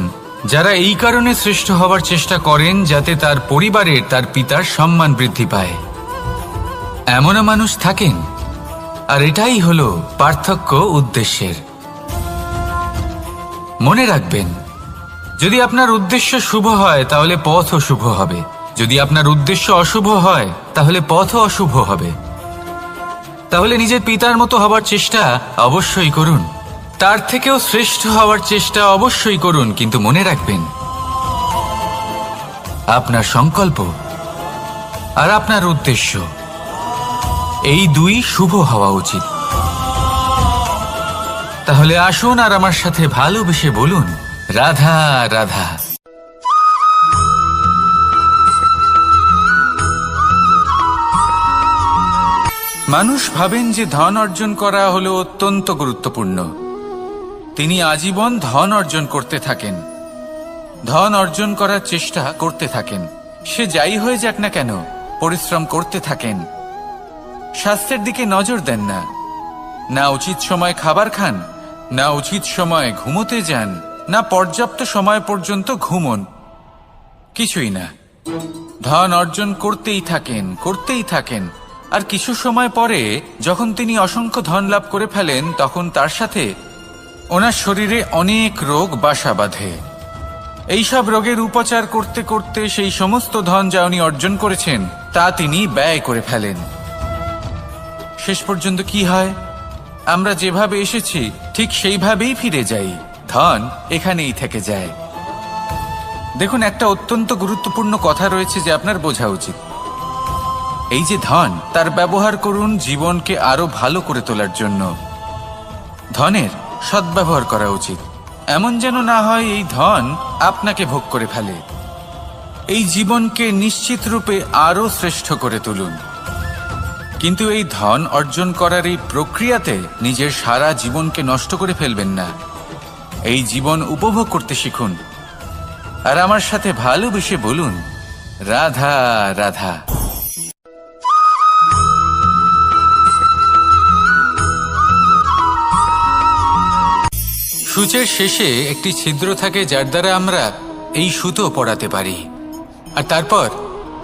যারা এই কারণে শ্রেষ্ঠ হবার চেষ্টা করেন যাতে তার পরিবারের তার পিতার সম্মান বৃদ্ধি পায়। এমনও মানুষ থাকেন, আর এটাই হলো পার্থক্য উদ্দেশ্যের। মনে রাখবেন, যদি আপনার উদ্দেশ্য শুভ হয় তাহলে পথও শুভ হবে, যদি আপনার উদ্দেশ্য অশুভ হয় তাহলে পথও অশুভ হবে। তাহলে নিজের পিতার মতো হবার চেষ্টা অবশ্যই করুন, তার থেকেও শ্রেষ্ঠ হওয়ার চেষ্টা অবশ্যই করুন, কিন্তু মনে রাখবেন আপনার সংকল্প আর আপনার উদ্দেশ্য এই দুই শুভ হওয়া উচিত। তাহলে আসুন আর আমার সাথে ভালোবেসে বলুন, রাধা রাধা। মানুষ ভাবেন যে ধন অর্জন করা হলো অত্যন্ত গুরুত্বপূর্ণ। তিনি আজীবন ধন অর্জন করতে থাকেন, ধন অর্জন করার চেষ্টা করতে থাকেন। সে যাই হয়ে যাক না কেন, পরিশ্রম করতে থাকেন। স্বাস্থ্যের দিকে নজর দেন না, না উচিত সময় খাবার খান, না উচিত সময় ঘুমোতে যান, না পর্যাপ্ত সময় পর্যন্ত ঘুমন, কিছুই না। ধন অর্জন করতেই থাকেন, করতেই থাকেন। আর কিছু সময় পরে যখন তিনি অসংখ্য ধন লাভ করে ফেলেন, তখন তার সাথে ওনার শরীরে অনেক রোগ বাসা বাঁধে। এইসব রোগের উপচার করতে করতে সেই সমস্ত ধন যা উনি অর্জন করেছেন তা তিনি ব্যয় করে ফেলেন। শেষ পর্যন্ত কি হয়? আমরা যেভাবে এসেছি ঠিক সেইভাবেই ফিরে যাই, ধন এখানেই থেকে যায়। দেখুন, একটা অত্যন্ত গুরুত্বপূর্ণ কথা রয়েছে যে আপনার বোঝা উচিত। এই যে ধন, তার ব্যবহার করুন জীবনকে আরো ভালো করে তোলার জন্য। ধনের সদ্ব্যবহার করা উচিত, এমন যেন না হয় এই ধন আপনাকে ভোগ করে ফেলে। এই জীবনকে নিশ্চিত রূপে আরো শ্রেষ্ঠ করে তুলুন। কিন্তু এই ধন অর্জন করার এই প্রক্রিয়াতে নিজের সারা জীবনকে নষ্ট করে ফেলবেন না। এই জীবন উপভোগ করতে শিখুন, আর আমার সাথে ভালোবেসে বলুন, রাধা রাধা। সূচের শেষে একটি ছিদ্র থাকে যার দ্বারা আমরা এই সুতো পরাতে পারি, আর তারপর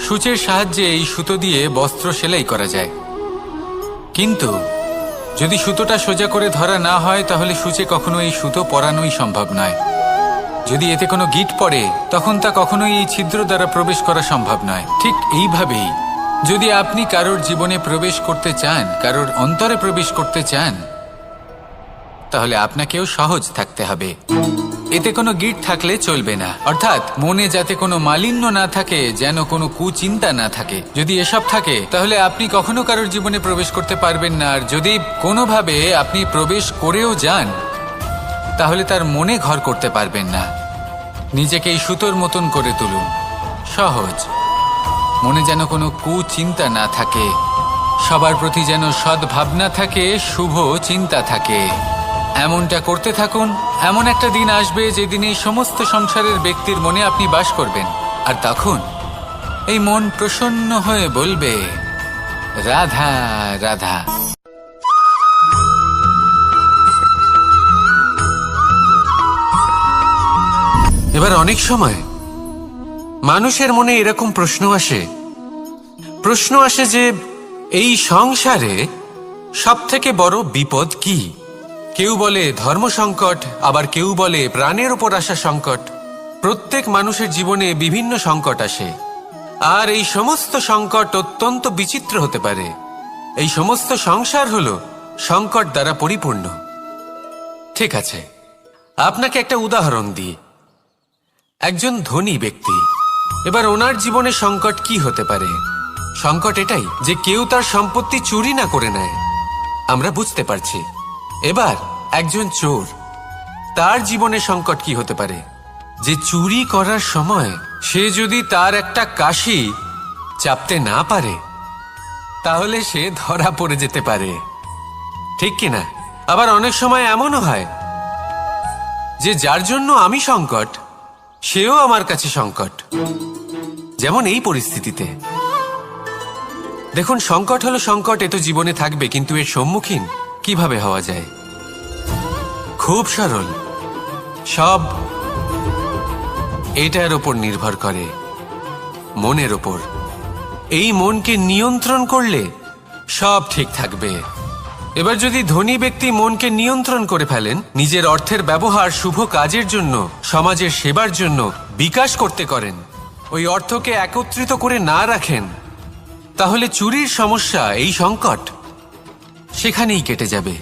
সূচের সাহায্যে এই সুতো দিয়ে বস্ত্র সেলাই করা যায়। কিন্তু যদি সুতোটা সোজা করে ধরা না হয় তাহলে সূচে কখনো এই সুতো পরানোই সম্ভব নয়। যদি এতে কোনো গিঁট পড়ে তখন তা কখনোই এই ছিদ্র দ্বারা প্রবেশ করা সম্ভব নয়। ঠিক এইভাবেই যদি আপনি কারোর জীবনে প্রবেশ করতে চান, কারোর অন্তরে প্রবেশ করতে চান, তাহলে আপনাকেও সহজ থাকতে হবে। এতে কোনো গিট থাকলে চলবে না, অর্থাৎ মনে যাতে কোনো মালিন্য না থাকে, যেন কোনো কুচিন্তা না থাকে। যদি এসব থাকে তাহলে আপনি কখনো কারোর জীবনে প্রবেশ করতে পারবেন না। আর যদি কোনোভাবে আপনি প্রবেশ করেও যান তাহলে তার মনে ঘর করতে পারবেন না। নিজেকে এই সুতোর মতন করে তুলুন, সহজ। মনে যেন কোনো কুচিন্তা না থাকে, সবার প্রতি যেন সদ্ভাবনা থাকে, শুভ চিন্তা থাকে। এমনটা করতে থাকুন। এমন একটা দিন আসবে যেদিন এই সমস্ত সংসারের ব্যক্তির মনে আপনি বাস করবেন, আর তখন এই মন প্রসন্ন হয়ে বলবে, রাধা রাধা। এবার অনেক সময় মানুষের মনে এরকম প্রশ্ন আসে যে এই সংসারে সবথেকে বড় বিপদ কি? কেউ বলে ধর্ম সংকট, আবার কেউ বলে প্রাণের উপর আসা সংকট। প্রত্যেক মানুষের জীবনে বিভিন্ন সংকট আসে, আর এই সমস্ত সংকট অত্যন্ত বিচিত্র হতে পারে। এই সমস্ত সংসার হলো সংকট দ্বারা পরিপূর্ণ। ঠিক আছে, আপনাকে একটা উদাহরণ দিই। একজন ধনী ব্যক্তি, এবার ওনার জীবনে সংকট কি হতে পারে? সংকট এটাই যে কেউ তার সম্পত্তি চুরি না করে নেয়, আমরা বুঝতে পারছি। এবার একজন চোর, তার জীবনে সংকট কি হতে পারে? যে চুরি করার সময় সে যদি তার একটা কাশি চাপতে না পারে তাহলে সে ধরা পড়ে যেতে পারে, ঠিক কিনা? আবার অনেক সময় এমনও হয় যে যার জন্য আমি সংকট, সেও আমার কাছে সংকট। যেমন এই পরিস্থিতিতে দেখুন, সংকট হলো সংকট, এ তো জীবনে থাকবে, কিন্তু এর সম্মুখীন কিভাবে হওয়া যায়? খুব সরল। সব এটার ওপর নির্ভর করে, মনের ওপর। এই মনকে নিয়ন্ত্রণ করলে সব ঠিক থাকবে। এবার যদি ধনী ব্যক্তি মনকে নিয়ন্ত্রণ করে ফেলেন, নিজের অর্থের ব্যবহার শুভ কাজের জন্য, সমাজের সেবার জন্য বিকাশ করতে করেন, ওই অর্থকে একত্রিত করে না রাখেন, তাহলে চুরির সমস্যা, এই সংকট সেখানেই কেটে যাবে।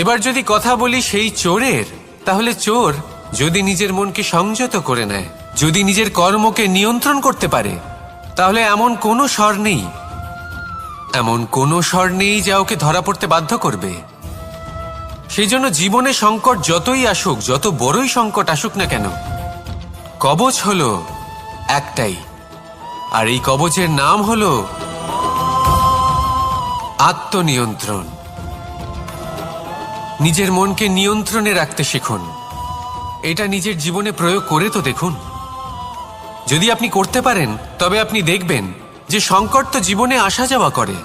এবার যদি কথা বলি সেই চোরের, তাহলে চোর যদি নিজের মনকে সংযত করে নেয়, যদি নিজের কর্মকে নিয়ন্ত্রণ করতে পারে, তাহলে এমন কোনো স্বর নেই যা ওকে ধরা পড়তে বাধ্য করবে। সেই জন্য জীবনে সংকট যতই আসুক, যত বড়ই সংকট আসুক না কেন, কবচ হলো একটাই, আর এই কবচের নাম হলো আত্মনিয়ন্ত্রণ। নিজের মনকে নিয়ন্ত্রণে রাখতে শিখুন। এটা নিজের জীবনে প্রয়োগ করে তো দেখুন। যদি আপনি করতে পারেন তবে আপনি দেখবেন যে সংকট তো জীবনে আসা যাওয়া করে,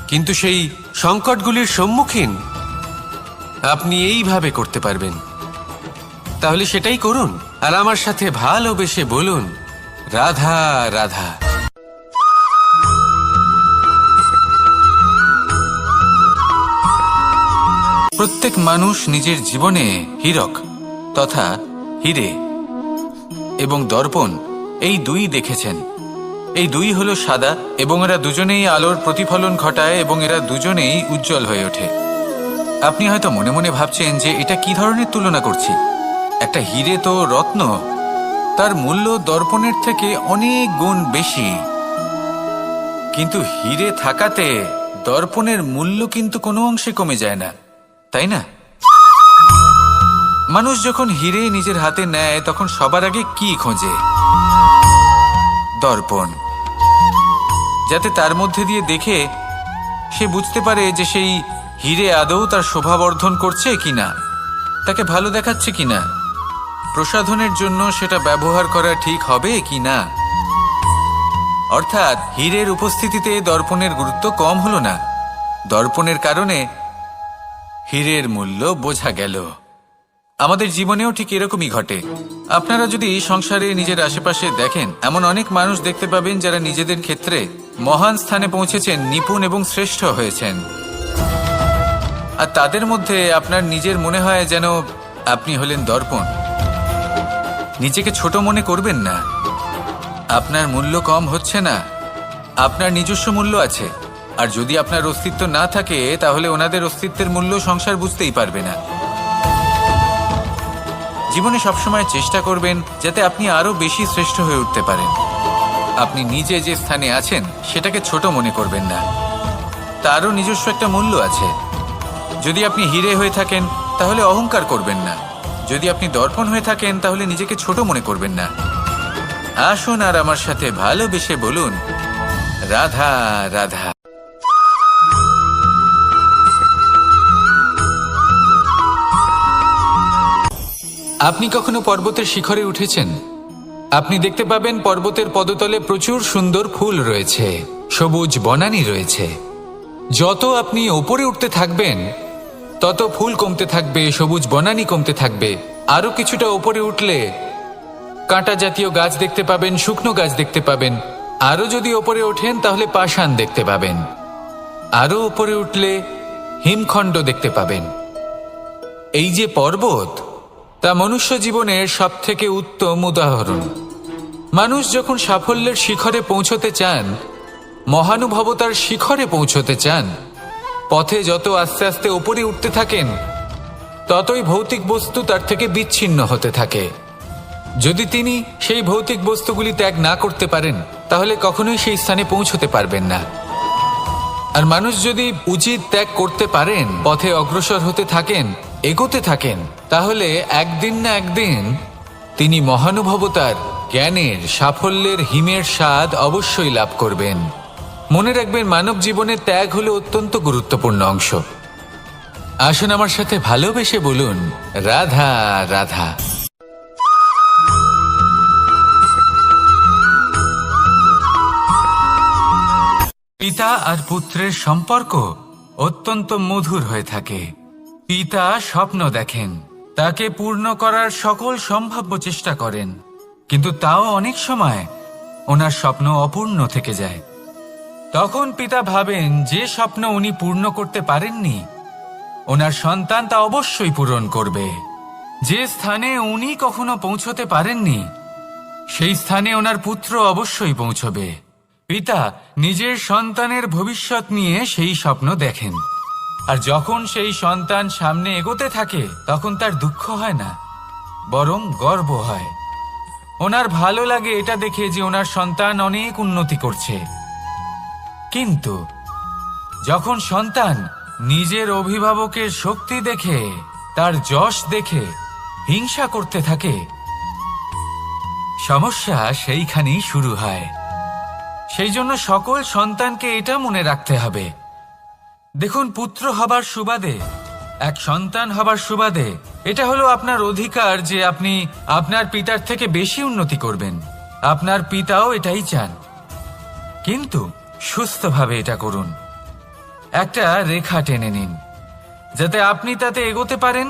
কিন্তু সেই সংকটগুলির সম্মুখীন আপনি এইভাবে করতে পারবেন। তাহলে সেটাই করুন, আর আমার সাথে ভালোবেসে বলুন, রাধা রাধা। প্রত্যেক মানুষ নিজের জীবনে হীরক তথা হিরে এবং দর্পণ, এই দুই দেখেছেন। এই দুই হলো সাদা, এবং এরা দুজনেই আলোর প্রতিফলন ঘটায়, এবং এরা দুজনেই উজ্জ্বল হয়ে ওঠে। আপনি হয়তো মনে মনে ভাবছেন যে এটা কি ধরনের তুলনা করছি। একটা হিরে তো রত্ন, তার মূল্য দর্পণের থেকে অনেক গুণ বেশি। কিন্তু হিরে থাকাতে দর্পণের মূল্য কিন্তু কোনো অংশে কমে যায় না, তাই না? মানুষ যখন হিরে নিজের হাতে নেয় তখন সবার আগে কি খোঁজে? দর্পণ, যাতে তার মধ্যে দিয়ে দেখে সে বুঝতে পারে যে সেই হিরে আদৌ তার শোভাবর্ধন করছে কিনা, তাকে ভালো দেখাচ্ছে কিনা, প্রসাধনের জন্য সেটা ব্যবহার করা ঠিক হবে কিনা। অর্থাৎ হীরের উপস্থিতিতে দর্পণের গুরুত্ব কম হলো না, দর্পণের কারণে হীরের মূল্য বোঝা গেল। আমাদের জীবনেও ঠিক এরকমই ঘটে। আপনারা যদি সংসারে নিজের আশেপাশে দেখেন, এমন অনেক মানুষ দেখতে পাবেন যারা নিজেদের ক্ষেত্রে মহান স্থানে পৌঁছেছেন, নিপুণ এবং শ্রেষ্ঠ হয়েছেন। আর তাদের মধ্যে আপনার নিজের মনে হয় যেন আপনি হলেন দর্পণ। নিজেকে ছোট মনে করবেন না। আপনার মূল্য কম হচ্ছে না, আপনার নিজস্ব মূল্য আছে। আর যদি আপনার অস্তিত্ব না থাকে তাহলে ওনাদের অস্তিত্বের মূল্য সংসার বুঝতেই পারবে না। জীবনে সবসময় চেষ্টা করবেন যাতে আপনি আরো বেশি শ্রেষ্ঠ হয়ে উঠতে পারেন। আপনি নিজে যে স্থানে আছেন সেটাকে ছোট মনে করবেন না, তারও নিজস্ব একটা মূল্য আছে। যদি আপনি হিরে হয়ে থাকেন তাহলে অহংকার করবেন না, যদি আপনি দর্পণ হয়ে থাকেন তাহলে নিজেকে ছোট মনে করবেন না। আসুন আর আমার সাথে ভালোবেসে বলুন, রাধা রাধা। আপনি কখনো পর্বতের শিখরে উঠেছেন? আপনি দেখতে পাবেন পর্বতের পদতলে প্রচুর সুন্দর ফুল রয়েছে, সবুজ বনানী রয়েছে। যত আপনি ওপরে উঠতে থাকবেন তত ফুল কমতে থাকবে, সবুজ বনানী কমতে থাকবে। আরো কিছুটা ওপরে উঠলে কাঁটা জাতীয় গাছ দেখতে পাবেন, শুকনো গাছ দেখতে পাবেন। আরো যদি ওপরে ওঠেন তাহলে পাষাণ দেখতে পাবেন। আরো ওপরে উঠলে হিমখণ্ড দেখতে পাবেন। এই যে পর্বত, তা মনুষ্য জীবনের সবথেকে উত্তম উদাহরণ। মানুষ যখন সাফল্যের শিখরে পৌঁছতে চান, মহানুভবতার শিখরে পৌঁছতে চান, পথে যত আস্তে আস্তে উপরে উঠতে থাকেন ততই ভৌতিক বস্তু তার থেকে বিচ্ছিন্ন হতে থাকে। যদি তিনি সেই ভৌতিক বস্তুগুলি ত্যাগ না করতে পারেন তাহলে কখনোই সেই স্থানে পৌঁছতে পারবেন না। আর মানুষ যদি উচিত ত্যাগ করতে পারেন, পথে অগ্রসর হতে থাকেন, এগোতে থাকেন, তাহলে একদিন না একদিন তিনি মহানুভবতার, জ্ঞানের, সাফল্যের হিমের স্বাদ অবশ্যই লাভ করবেন। মনে রাখবেন, মানব জীবনে ত্যাগ হলো অত্যন্ত গুরুত্বপূর্ণ অংশ। আসুন আমার সাথে ভালোবেসে বলুন, রাধা রাধা। পিতা আর পুত্রের সম্পর্ক অত্যন্ত মধুর হয়ে থাকে। পিতা স্বপ্ন দেখেন, তাকে পূর্ণ করার সকল সম্ভাব্য চেষ্টা করেন, কিন্তু তাও অনেক সময় ওনার স্বপ্ন অপূর্ণ থেকে যায়। তখন পিতা ভাবেন যে স্বপ্ন উনি পূর্ণ করতে পারেননি, ওনার সন্তান তা অবশ্যই পূরণ করবে। যে স্থানে উনি কখনো পৌঁছতে পারেননি, সেই স্থানে ওনার পুত্র অবশ্যই পৌঁছবে। পিতা নিজের সন্তানের ভবিষ্যৎ নিয়ে সেই স্বপ্ন দেখেন, আর যখন সেই সন্তান সামনে এগোতে থাকে তখন তার দুঃখ হয় না, বরং গর্ব হয়। ওনার ভালো লাগে এটা দেখে যে ওনার সন্তান অনেক উন্নতি করছে। কিন্তু যখন সন্তান নিজের অভিভাবকের শক্তি দেখে, তার যশ দেখে হিংসা করতে থাকে, সমস্যা সেইখানেই শুরু হয়। সেই জন্য সকল সন্তানকে এটা মনে রাখতে হবে, দেখুন, পুত্র হবার সুবাদে, এক সন্তান হবার সুবাদে এটা হলো আপনার অধিকার যে আপনি আপনার পিতার থেকে বেশি উন্নতি করবেন। আপনার পিতাও এটাই চান, কিন্তু সুস্থভাবে এটা করুন। একটা রেখা টেনে নিন যাতে আপনি তাতে এগোতে পারেন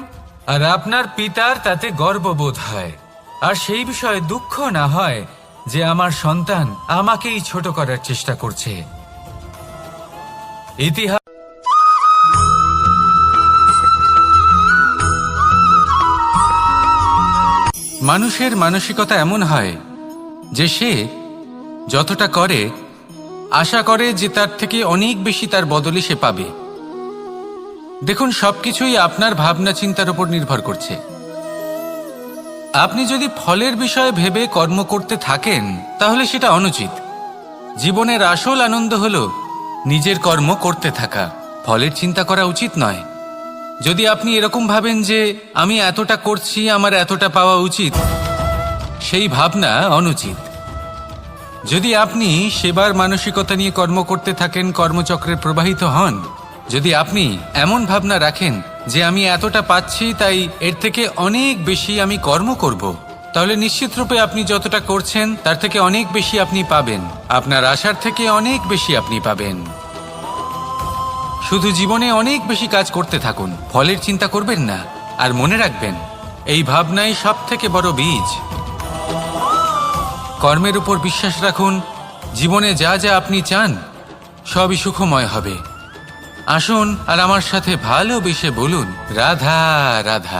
আর আপনার পিতার তাতে গর্ববোধ হয়, আর সেই বিষয়ে দুঃখ না হয় যে আমার সন্তান আমাকেই ছোট করার চেষ্টা করছে। ইতিহাস মানুষের মানসিকতা এমন হয় যে সে যতটা করে আশা করে যে তার থেকে অনেক বেশি তার বদলে সে পাবে। দেখুন, সবকিছুই আপনার ভাবনা চিন্তার উপর নির্ভর করছে। আপনি যদি ফলের বিষয়ে ভেবে কর্ম করতে থাকেন তাহলে সেটা অনুচিত। জীবনের আসল আনন্দ হলো নিজের কর্ম করতে থাকা, ফলের চিন্তা করা উচিত নয়। যদি আপনি এরকম ভাবেন যে আমি এতটা করছি, আমার এতটা পাওয়া উচিত, সেই ভাবনা অনুচিত। যদি আপনি সেবার মানসিকতা নিয়ে কর্ম করতে থাকেন, কর্মচক্রে প্রবাহিত হন, যদি আপনি এমন ভাবনা রাখেন যে আমি এতটা পাচ্ছি তাই এর থেকে অনেক বেশি আমি কর্ম করব, তাহলে নিশ্চিত রূপে আপনি যতটা করছেন তার থেকে অনেক বেশি আপনি পাবেন। আপনার আশার থেকে অনেক বেশি আপনি পাবেন। শুধু জীবনে অনেক বেশি কাজ করতে থাকুন, ফলের চিন্তা করবেন না। আর মনে রাখবেন, এই ভাবনাই সব থেকে বড় বীজ। কর্মের উপর বিশ্বাস রাখুন, জীবনে যা যা আপনি চান সবই সুখময় হবে। আসুন আর আমার সাথে ভালোবেসে বলুন, রাধা রাধা।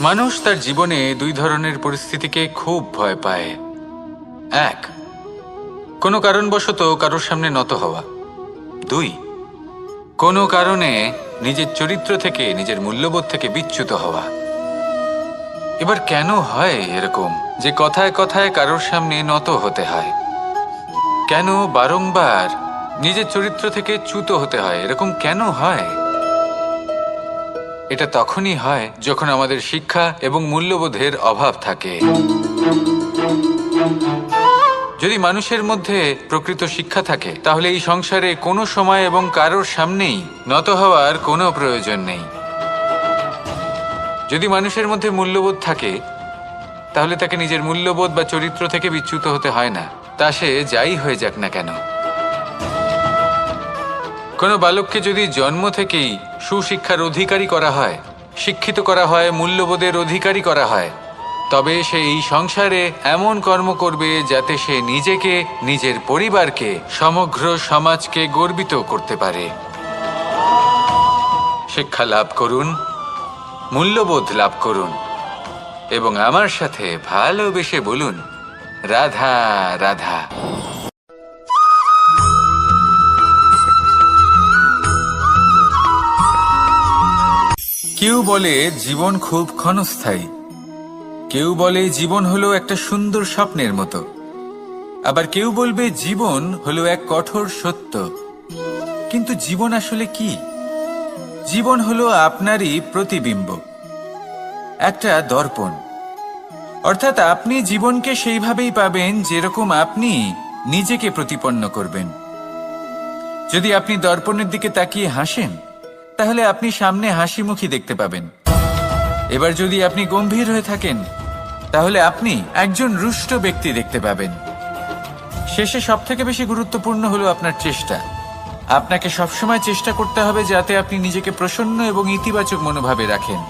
মানুষ তার জীবনে দুই ধরনের পরিস্থিতিকে খুব ভয় পায়। এক, কোনো কারণবশত কারোর সামনে নত হওয়া। দুই, কোনো কারণে নিজের চরিত্র থেকে, নিজের মূল্যবোধ থেকে বিচ্যুত হওয়া। এবার কেন হয় এরকম যে কথায় কথায় কারোর সামনে নত হতে হয়? কেন বারংবার নিজের চরিত্র থেকে চ্যুত হতে হয়? এরকম কেন হয়? এটা তখনই হয় যখন আমাদের শিক্ষা এবং মূল্যবোধের অভাব থাকে। যদি মানুষের মধ্যে প্রকৃত শিক্ষা থাকে, তাহলে এই সংসারে কোনো সময় এবং কারোর সামনেই নত হওয়ার কোনো প্রয়োজন নেই। যদি মানুষের মধ্যে মূল্যবোধ থাকে, তাহলে তাকে নিজের মূল্যবোধ বা চরিত্র থেকে বিচ্যুত হতে হয় না, তা সে যাই হয়ে যাক না কেন। কোনো বালককে যদি জন্ম থেকেই সুশিক্ষার অধিকারী করা হয়, শিক্ষিত করা হয়, মূল্যবোধের অধিকারী করা হয়, তবে সে এই সংসারে এমন কর্ম করবে যাতে সে নিজেকে, নিজের পরিবারকে, সমগ্র সমাজকে গর্বিত করতে পারে। শিক্ষা লাভ করুন, মূল্যবোধ লাভ করুন এবং আমার সাথে ভালোবেসে বলুন, রাধা রাধা। কেউ বলে জীবন খুব ক্ষণস্থায়ী, কেউ বলে জীবন হলো একটা সুন্দর স্বপ্নের মতো, আবার কেউ বলবে জীবন হলো এক কঠোর সত্য। কিন্তু জীবন আসলে কি? জীবন হলো আপনারই প্রতিবিম্ব, একটা দর্পণ। অর্থাৎ আপনি জীবনকে সেইভাবেই পাবেন যেরকম আপনি নিজেকে প্রতিপন্ন করবেন। যদি আপনি দর্পণের দিকে তাকিয়ে হাসেন, তাহলে আপনি সামনে হাসিমুখী দেখতে পাবেন। এবার যদি আপনি গম্ভীর হয়ে থাকেন, তাহলে আপনি একজন রুষ্ট ব্যক্তি দেখতে পাবেন। শেষে সবথেকে বেশি গুরুত্বপূর্ণ হলো আপনার চেষ্টা। আপনাকে সবসময় চেষ্টা করতে হবে যাতে আপনি নিজেকে প্রসন্ন এবং ইতিবাচক মনোভাবে রাখেন।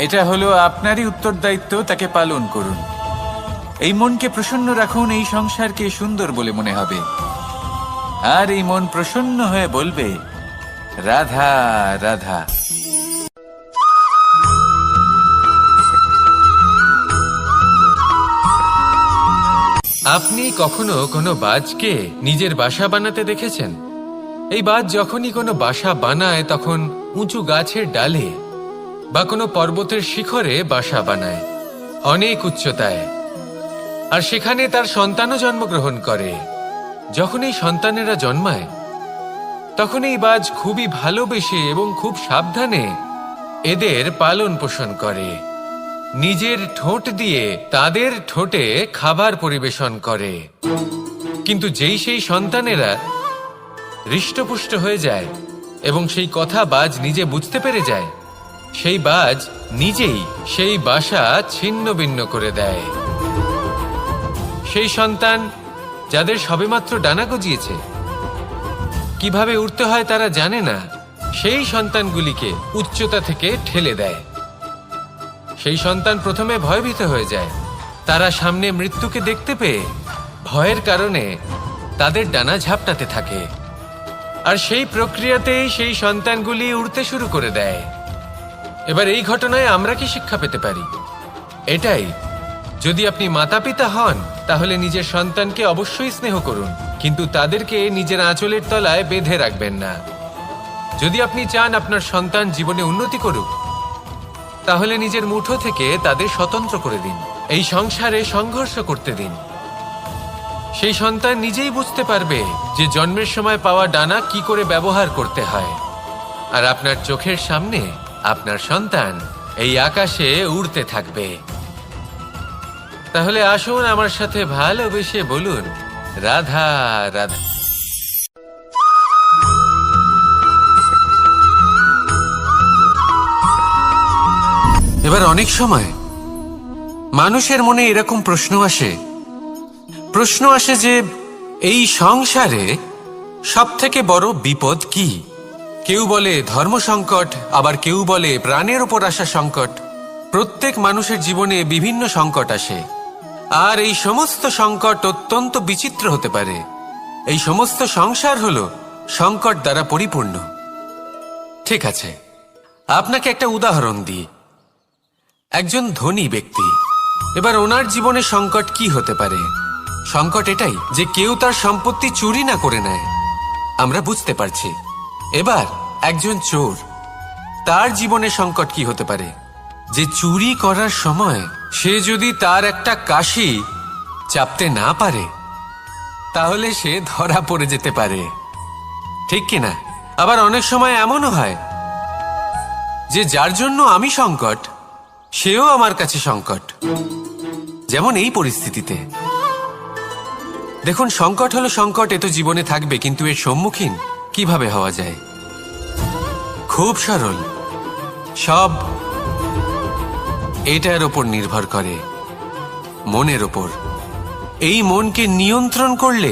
এটা হলো আপনারই উত্তরদায়িত্ব, তাকে পালন করুন। এই মনকে প্রসন্ন রাখুন, এই সংসারকে সুন্দর বলে মনে হবে। আর এই মন প্রসন্ন হয়ে বলবে, রাধা রাধা। আপনি কখনো কোনো বাজকে নিজের বাসা বানাতে দেখেছেন? এই বাজ যখনই কোনো বাসা বানায়, তখন উঁচু গাছের ডালে বা কোনো পর্বতের শিখরে বাসা বানায়, অনেক উচ্চতায়। আর সেখানে তার সন্তানও জন্মগ্রহণ করে। যখন এই সন্তানেরা জন্মায়, তখন এই বাজ খুবই ভালোবেসে এবং খুব সাবধানে এদের পালন পোষণ করে। নিজের ঠোঁট দিয়ে তাদের ঠোঁটে খাবার পরিবেশন করে। কিন্তু যেই সেই সন্তানেরা হৃষ্টপুষ্ট হয়ে যায় এবং সেই কথা বাজ নিজে বুঝতে পেরে যায়, সেই বাজ নিজেই সেই বাসা ছিন্ন ভিন্ন করে দেয়। সেই সন্তান যাদের সবেমাত্র ডানা গজিয়েছে, কিভাবে উড়তে হয় তারা জানে না, সেই সন্তানগুলিকে উচ্চতা থেকে ঠেলে দেয়। সেই সন্তান প্রথমে ভয়ভীত হয়ে যায়। তারা সামনে মৃত্যুকে দেখতে পেয়ে ভয়ের কারণে তাদের ডানা ঝাপটাতে থাকে। আর সেই প্রক্রিয়াতেই সেই সন্তানগুলি উড়তে শুরু করে দেয়। এবার এই ঘটনায় আমরা কি শিক্ষা পেতে পারি? এটাই, যদি আপনি মাতাপিতা হন, তাহলে নিজের সন্তানকে অবশ্যই স্নেহ করুন, কিন্তু তাদেরকে নিজের আঁচলের তলায় বেঁধে রাখবেন না। যদি আপনি চান আপনার সন্তান জীবনে উন্নতি করুক, তাহলে নিজের মুঠো থেকে তাদের স্বতন্ত্র করে দিন। এই সংসারে সংঘর্ষ করতে দিন। সেই সন্তান নিজেই বুঝতে পারবে যে জন্মের সময় পাওয়া ডানা কি করে ব্যবহার করতে হয়। আর আপনার চোখের সামনে আপনার সন্তান এই আকাশে উড়তে থাকবে। তাহলে আসুন আমার সাথে ভালোবেসে বলুন, রাধা রাধা। এবার অনেক সময় মানুষের মনে এরকম প্রশ্ন আসে যে এই সংসারে সবথেকে বড় বিপদ কি? কেউ বলে ধর্ম সংকট, আবার কেউ বলে প্রাণের উপর আসা সংকট। প্রত্যেক মানুষের জীবনে বিভিন্ন সংকট আসে, আর এই সমস্ত সংকট অত্যন্ত বিচিত্র হতে পারে। এই সমস্ত সংসার হলো সংকট দ্বারা পরিপূর্ণ। ঠিক আছে, আপনাকে একটা উদাহরণ দিই। একজন ধনী ব্যক্তি। এবার ওনার জীবনে সংকট কি হতে পারে? সংকট এটাই যে কেউ তার সম্পত্তি চুরি না করে নেয়, আমরা বুঝতে পারছি। এবার একজন চোর, তার জীবনে সংকট কি হতে পারে? যে চুরি করার সময় সে যদি তার একটা কাশি চাপতে না পারে, তাহলে সে ধরা পড়ে যেতে পারে, ঠিক কিনা? আবার অনেক সময় এমনও হয় যে যার জন্য আমি সংকট, সেও আমার কাছে সংকট। যেমন এই পরিস্থিতিতে দেখুন, সংকট হলো সংকট, এ তো জীবনে থাকবে, কিন্তু এর সম্মুখীন কিভাবে হওয়া যায়? খুব সরল। সব এটার ওপর নির্ভর করে, মনের ওপর। এই মনকে নিয়ন্ত্রণ করলে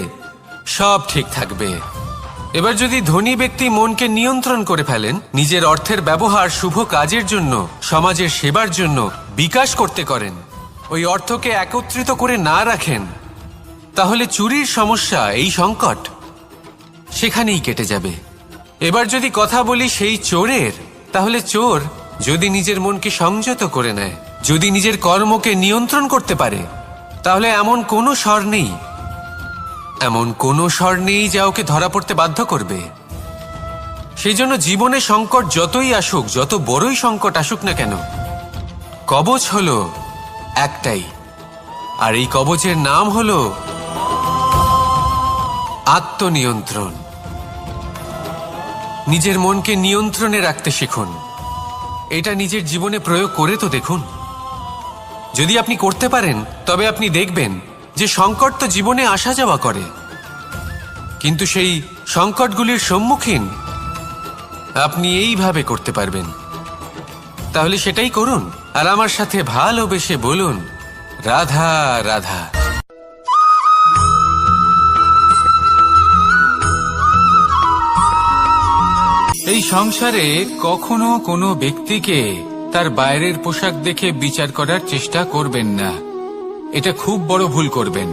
সব ঠিক থাকবে। এবার যদি ধনী ব্যক্তি মনকে নিয়ন্ত্রণ করে ফেলেন, নিজের অর্থের ব্যবহার শুভ কাজের জন্য, সমাজের সেবার জন্য বিকাশ করতে করেন, ওই অর্থকে একত্রিত করে না রাখেন, তাহলে চুরির সমস্যা, এই সংকট সেখানেই কেটে যাবে। এবার যদি কথা বলি সেই চোরের, তাহলে চোর যদি নিজের মনকে সংযত করে নেয়, যদি নিজের কর্মকে নিয়ন্ত্রণ করতে পারে, তাহলে এমন কোনো স্বর নেই, এমন কোনো স্বর নেই যা ওকে ধরা পড়তে বাধ্য করবে। সেই জন্য জীবনে সংকট যতই আসুক, যত বড়ই সংকট আসুক না কেন, কবচ হলো একটাই, আর এই কবচের নাম হলো আত্মনিয়ন্ত্রণ। নিজের মনকে নিয়ন্ত্রণে রাখতে শিখুন। এটা নিজের জীবনে প্রয়োগ করে তো দেখুন। যদি আপনি করতে পারেন, তবে আপনি দেখবেন যে সংকট তো জীবনে আসা যাওয়া করে, কিন্তু সেই সংকটগুলির সম্মুখীন আপনি এইভাবে করতে পারবেন। তাহলে সেটাই করুন, আর আমার সাথে ভালোবেসে বলুন, রাধা রাধা। এই সংসারে কখনো কোনো ব্যক্তিকে তার বাইরের পোশাক দেখে বিচার করার চেষ্টা করবেন না। এটা খুব বড় ভুল করবেন।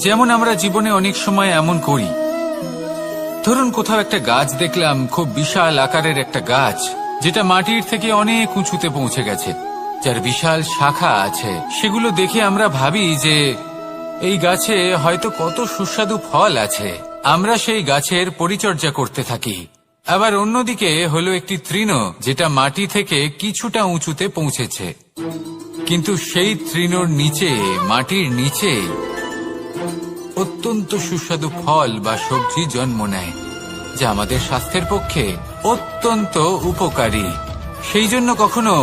যেমন আমরা জীবনে অনেক সময় এমন করি, ধরুন কোথাও একটা গাছ দেখলাম, খুব বিশাল আকারের একটা গাছ, যেটা মাটির থেকে অনেক উঁচুতে পৌঁছে গেছে, যার বিশাল শাখা আছে। সেগুলো দেখে আমরা ভাবি যে এই গাছে হয়তো কত সুস্বাদু ফল আছে, আমরা সেই গাছের পরিচর্যা করতে থাকি। আবার অন্যদিকে হলো একটি তৃণ, যেটা মাটি থেকে কিছুটা উঁচুতে পৌঁছেছে, কিন্তু সেই তৃণর নিচে, মাটির নিচে অত্যন্ত সুস্বাদু ফল বা সবজি জন্ম নেয়, যা আমাদের স্বাস্থ্যের পক্ষে অত্যন্ত উপকারী। সেই জন্য কখনো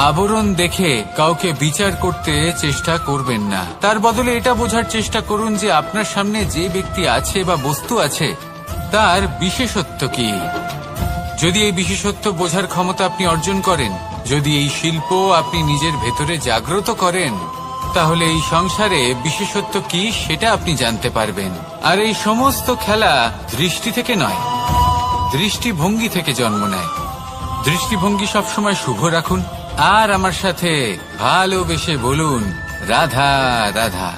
আবরণ দেখে কাউকে বিচার করতে চেষ্টা করবেন না। তার বদলে এটা বোঝার চেষ্টা করুন যে আপনার সামনে যে ব্যক্তি আছে বা বস্তু আছে, তার বিশেষত্ব কি। যদি এই বিশেষত্ব বোঝার ক্ষমতা আপনি অর্জন করেন, যদি এই শিল্প আপনি নিজের ভেতরে জাগ্রত করেন, তাহলে এই সংসারে বিশেষত্ব কি সেটা আপনি জানতে পারবেন। আর এই সমস্ত খেলা দৃষ্টি থেকে নয়, দৃষ্টিভঙ্গি থেকে জন্ম নেয়। দৃষ্টিভঙ্গি সবসময় শুভ রাখুন, আর আমার সাথে ভালোবেসে বলুন, রাধা রাধা।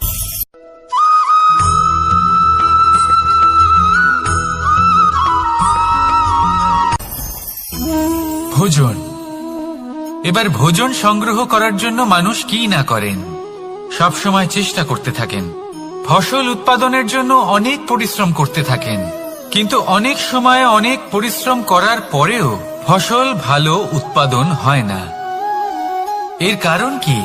ভোজন। এবার ভোজন সংগ্রহ করার জন্য মানুষ কি না করেন, সব সময় চেষ্টা করতে থাকেন। ফসল উৎপাদনের জন্য অনেক পরিশ্রম করতে থাকেন, কিন্তু অনেক সময় অনেক পরিশ্রম করার পরেও ফসল ভালো উৎপাদন হয় না। এর কারণ কি?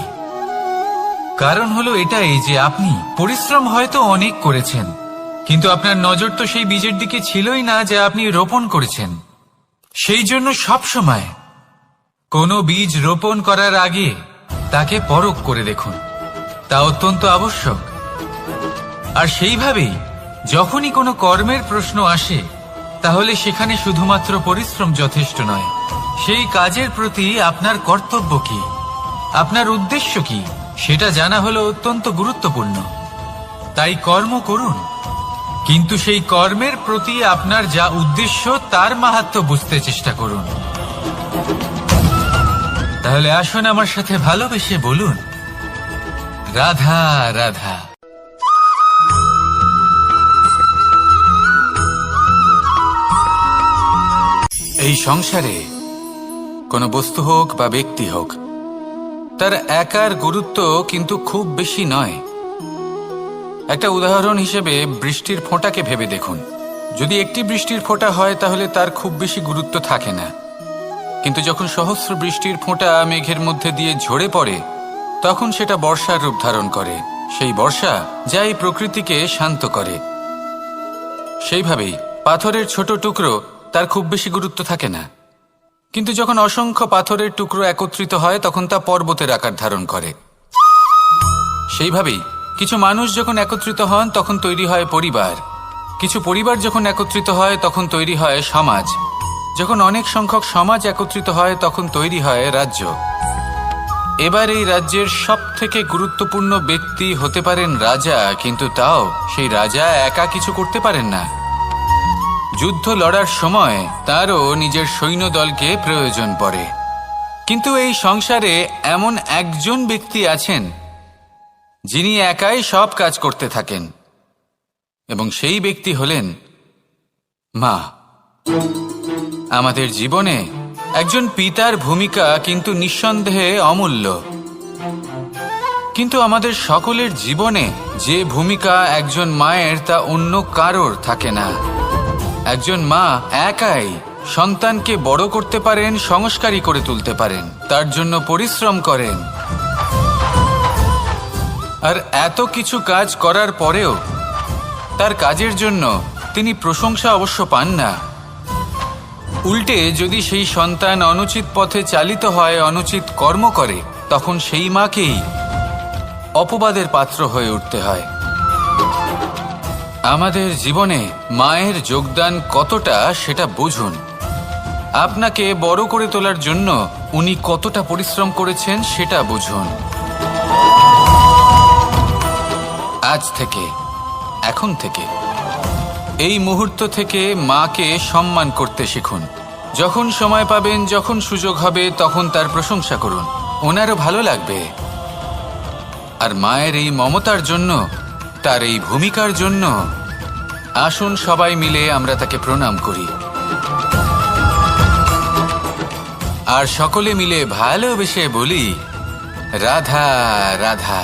কারণ হলো এটাই যে আপনি পরিশ্রম হয়তো অনেক করেছেন, কিন্তু আপনার নজর তো সেই বীজের দিকে ছিলই না যা আপনি রোপণ করেছেন। সেই জন্য সব সময় কোনো বীজ রোপণ করার আগে তাকে পরখ করে দেখুন, তা অত্যন্ত আবশ্যক। আর সেইভাবেই যখনই কোনো কর্মের প্রশ্ন আসে, তাহলে সেখানে শুধুমাত্র পরিশ্রম যথেষ্ট নয়, সেই কাজের প্রতি আপনার কর্তব্য কি, আপনার উদ্দেশ্য কি, সেটা জানা হলো অত্যন্ত গুরুত্বপূর্ণ। তাই কর্ম করুন, কিন্তু সেই কর্মের প্রতি আপনার যা উদ্দেশ্য তার মাহাত্ম্য বুঝতে চেষ্টা করুন। তাহলে আসুন আমার সাথে ভালোবেসে বলুন, রাধা রাধা। এই সংসারে কোনো বস্তু হোক বা ব্যক্তি হোক, তার একার গুরুত্ব কিন্তু খুব বেশি নয়। একটা উদাহরণ হিসেবে বৃষ্টির ফোঁটাকে ভেবে দেখুন। যদি একটি বৃষ্টির ফোঁটা হয় তাহলে তার খুব বেশি গুরুত্ব থাকে না, কিন্তু যখন সহস্র বৃষ্টির ফোঁটা মেঘের মধ্যে দিয়ে ঝরে পড়ে, তখন সেটা বর্ষার রূপ ধারণ করে। সেই বর্ষা যা এই প্রকৃতিকে শান্ত করে। সেইভাবেই পাথরের ছোট টুকরো, তার খুব বেশি গুরুত্ব থাকে না, কিন্তু যখন অসংখ্য পাথরের টুকরো একত্রিত হয় তখন তা পর্বতের আকার ধারণ করে। সেইভাবেই কিছু মানুষ যখন একত্রিত হন তখন তৈরি হয় পরিবার, কিছু পরিবার যখন একত্রিত হয় তখন তৈরি হয় সমাজ, যখন অনেক সংখ্যক সমাজ একত্রিত হয় তখন তৈরি হয় রাজ্য। এবার এই রাজ্যের সবথেকে গুরুত্বপূর্ণ ব্যক্তি হতে পারেন রাজা, কিন্তু তাও সেই রাজা একা কিছু করতে পারেন না। যুদ্ধ লড়ার সময় তারও নিজের সৈন্যদলকে প্রয়োজন পড়ে। কিন্তু এই সংসারে এমন একজন ব্যক্তি আছেন যিনি একাই সব কাজ করতে থাকেন, এবং সেই ব্যক্তি হলেন মা। আমাদের জীবনে একজন পিতার ভূমিকা কিন্তু নিঃসন্দেহে অমূল্য, কিন্তু আমাদের সকলের জীবনে যে ভূমিকা একজন মায়ের তা অন্য কারোর থাকে না। একজন মা একাই সন্তানকে বড় করতে পারেন, সংস্কারী করে তুলতে পারেন, তার জন্য পরিশ্রম করেন। আর এত কিছু কাজ করার পরেও তার কাজের জন্য তিনি প্রশংসা অবশ্য পান না। উল্টে যদি সেই সন্তান অনুচিত পথে চালিত হয়, অনুচিত কর্ম করে, তখন সেই মাকেই অপবাদের পাত্র হয়ে উঠতে হয়। আমাদের জীবনে মায়ের যোগদান কতটা সেটা বুঝুন। আপনাকে বড় করে তোলার জন্য উনি কতটা পরিশ্রম করেছেন সেটা বুঝুন। আজ থেকে, এখন থেকে, এই মুহূর্ত থেকে মাকে সম্মান করতে শিখুন। যখন সময় পাবেন, যখন সুযোগ হবে, তখন তার প্রশংসা করুন, ওনারও ভালো লাগবে। আর মায়ের এই মমতার জন্য, তার এই ভূমিকার জন্য আসুন সবাই মিলে আমরা তাকে প্রণাম করি, আর সকলে মিলে ভালোবেসে বলি রাধা রাধা।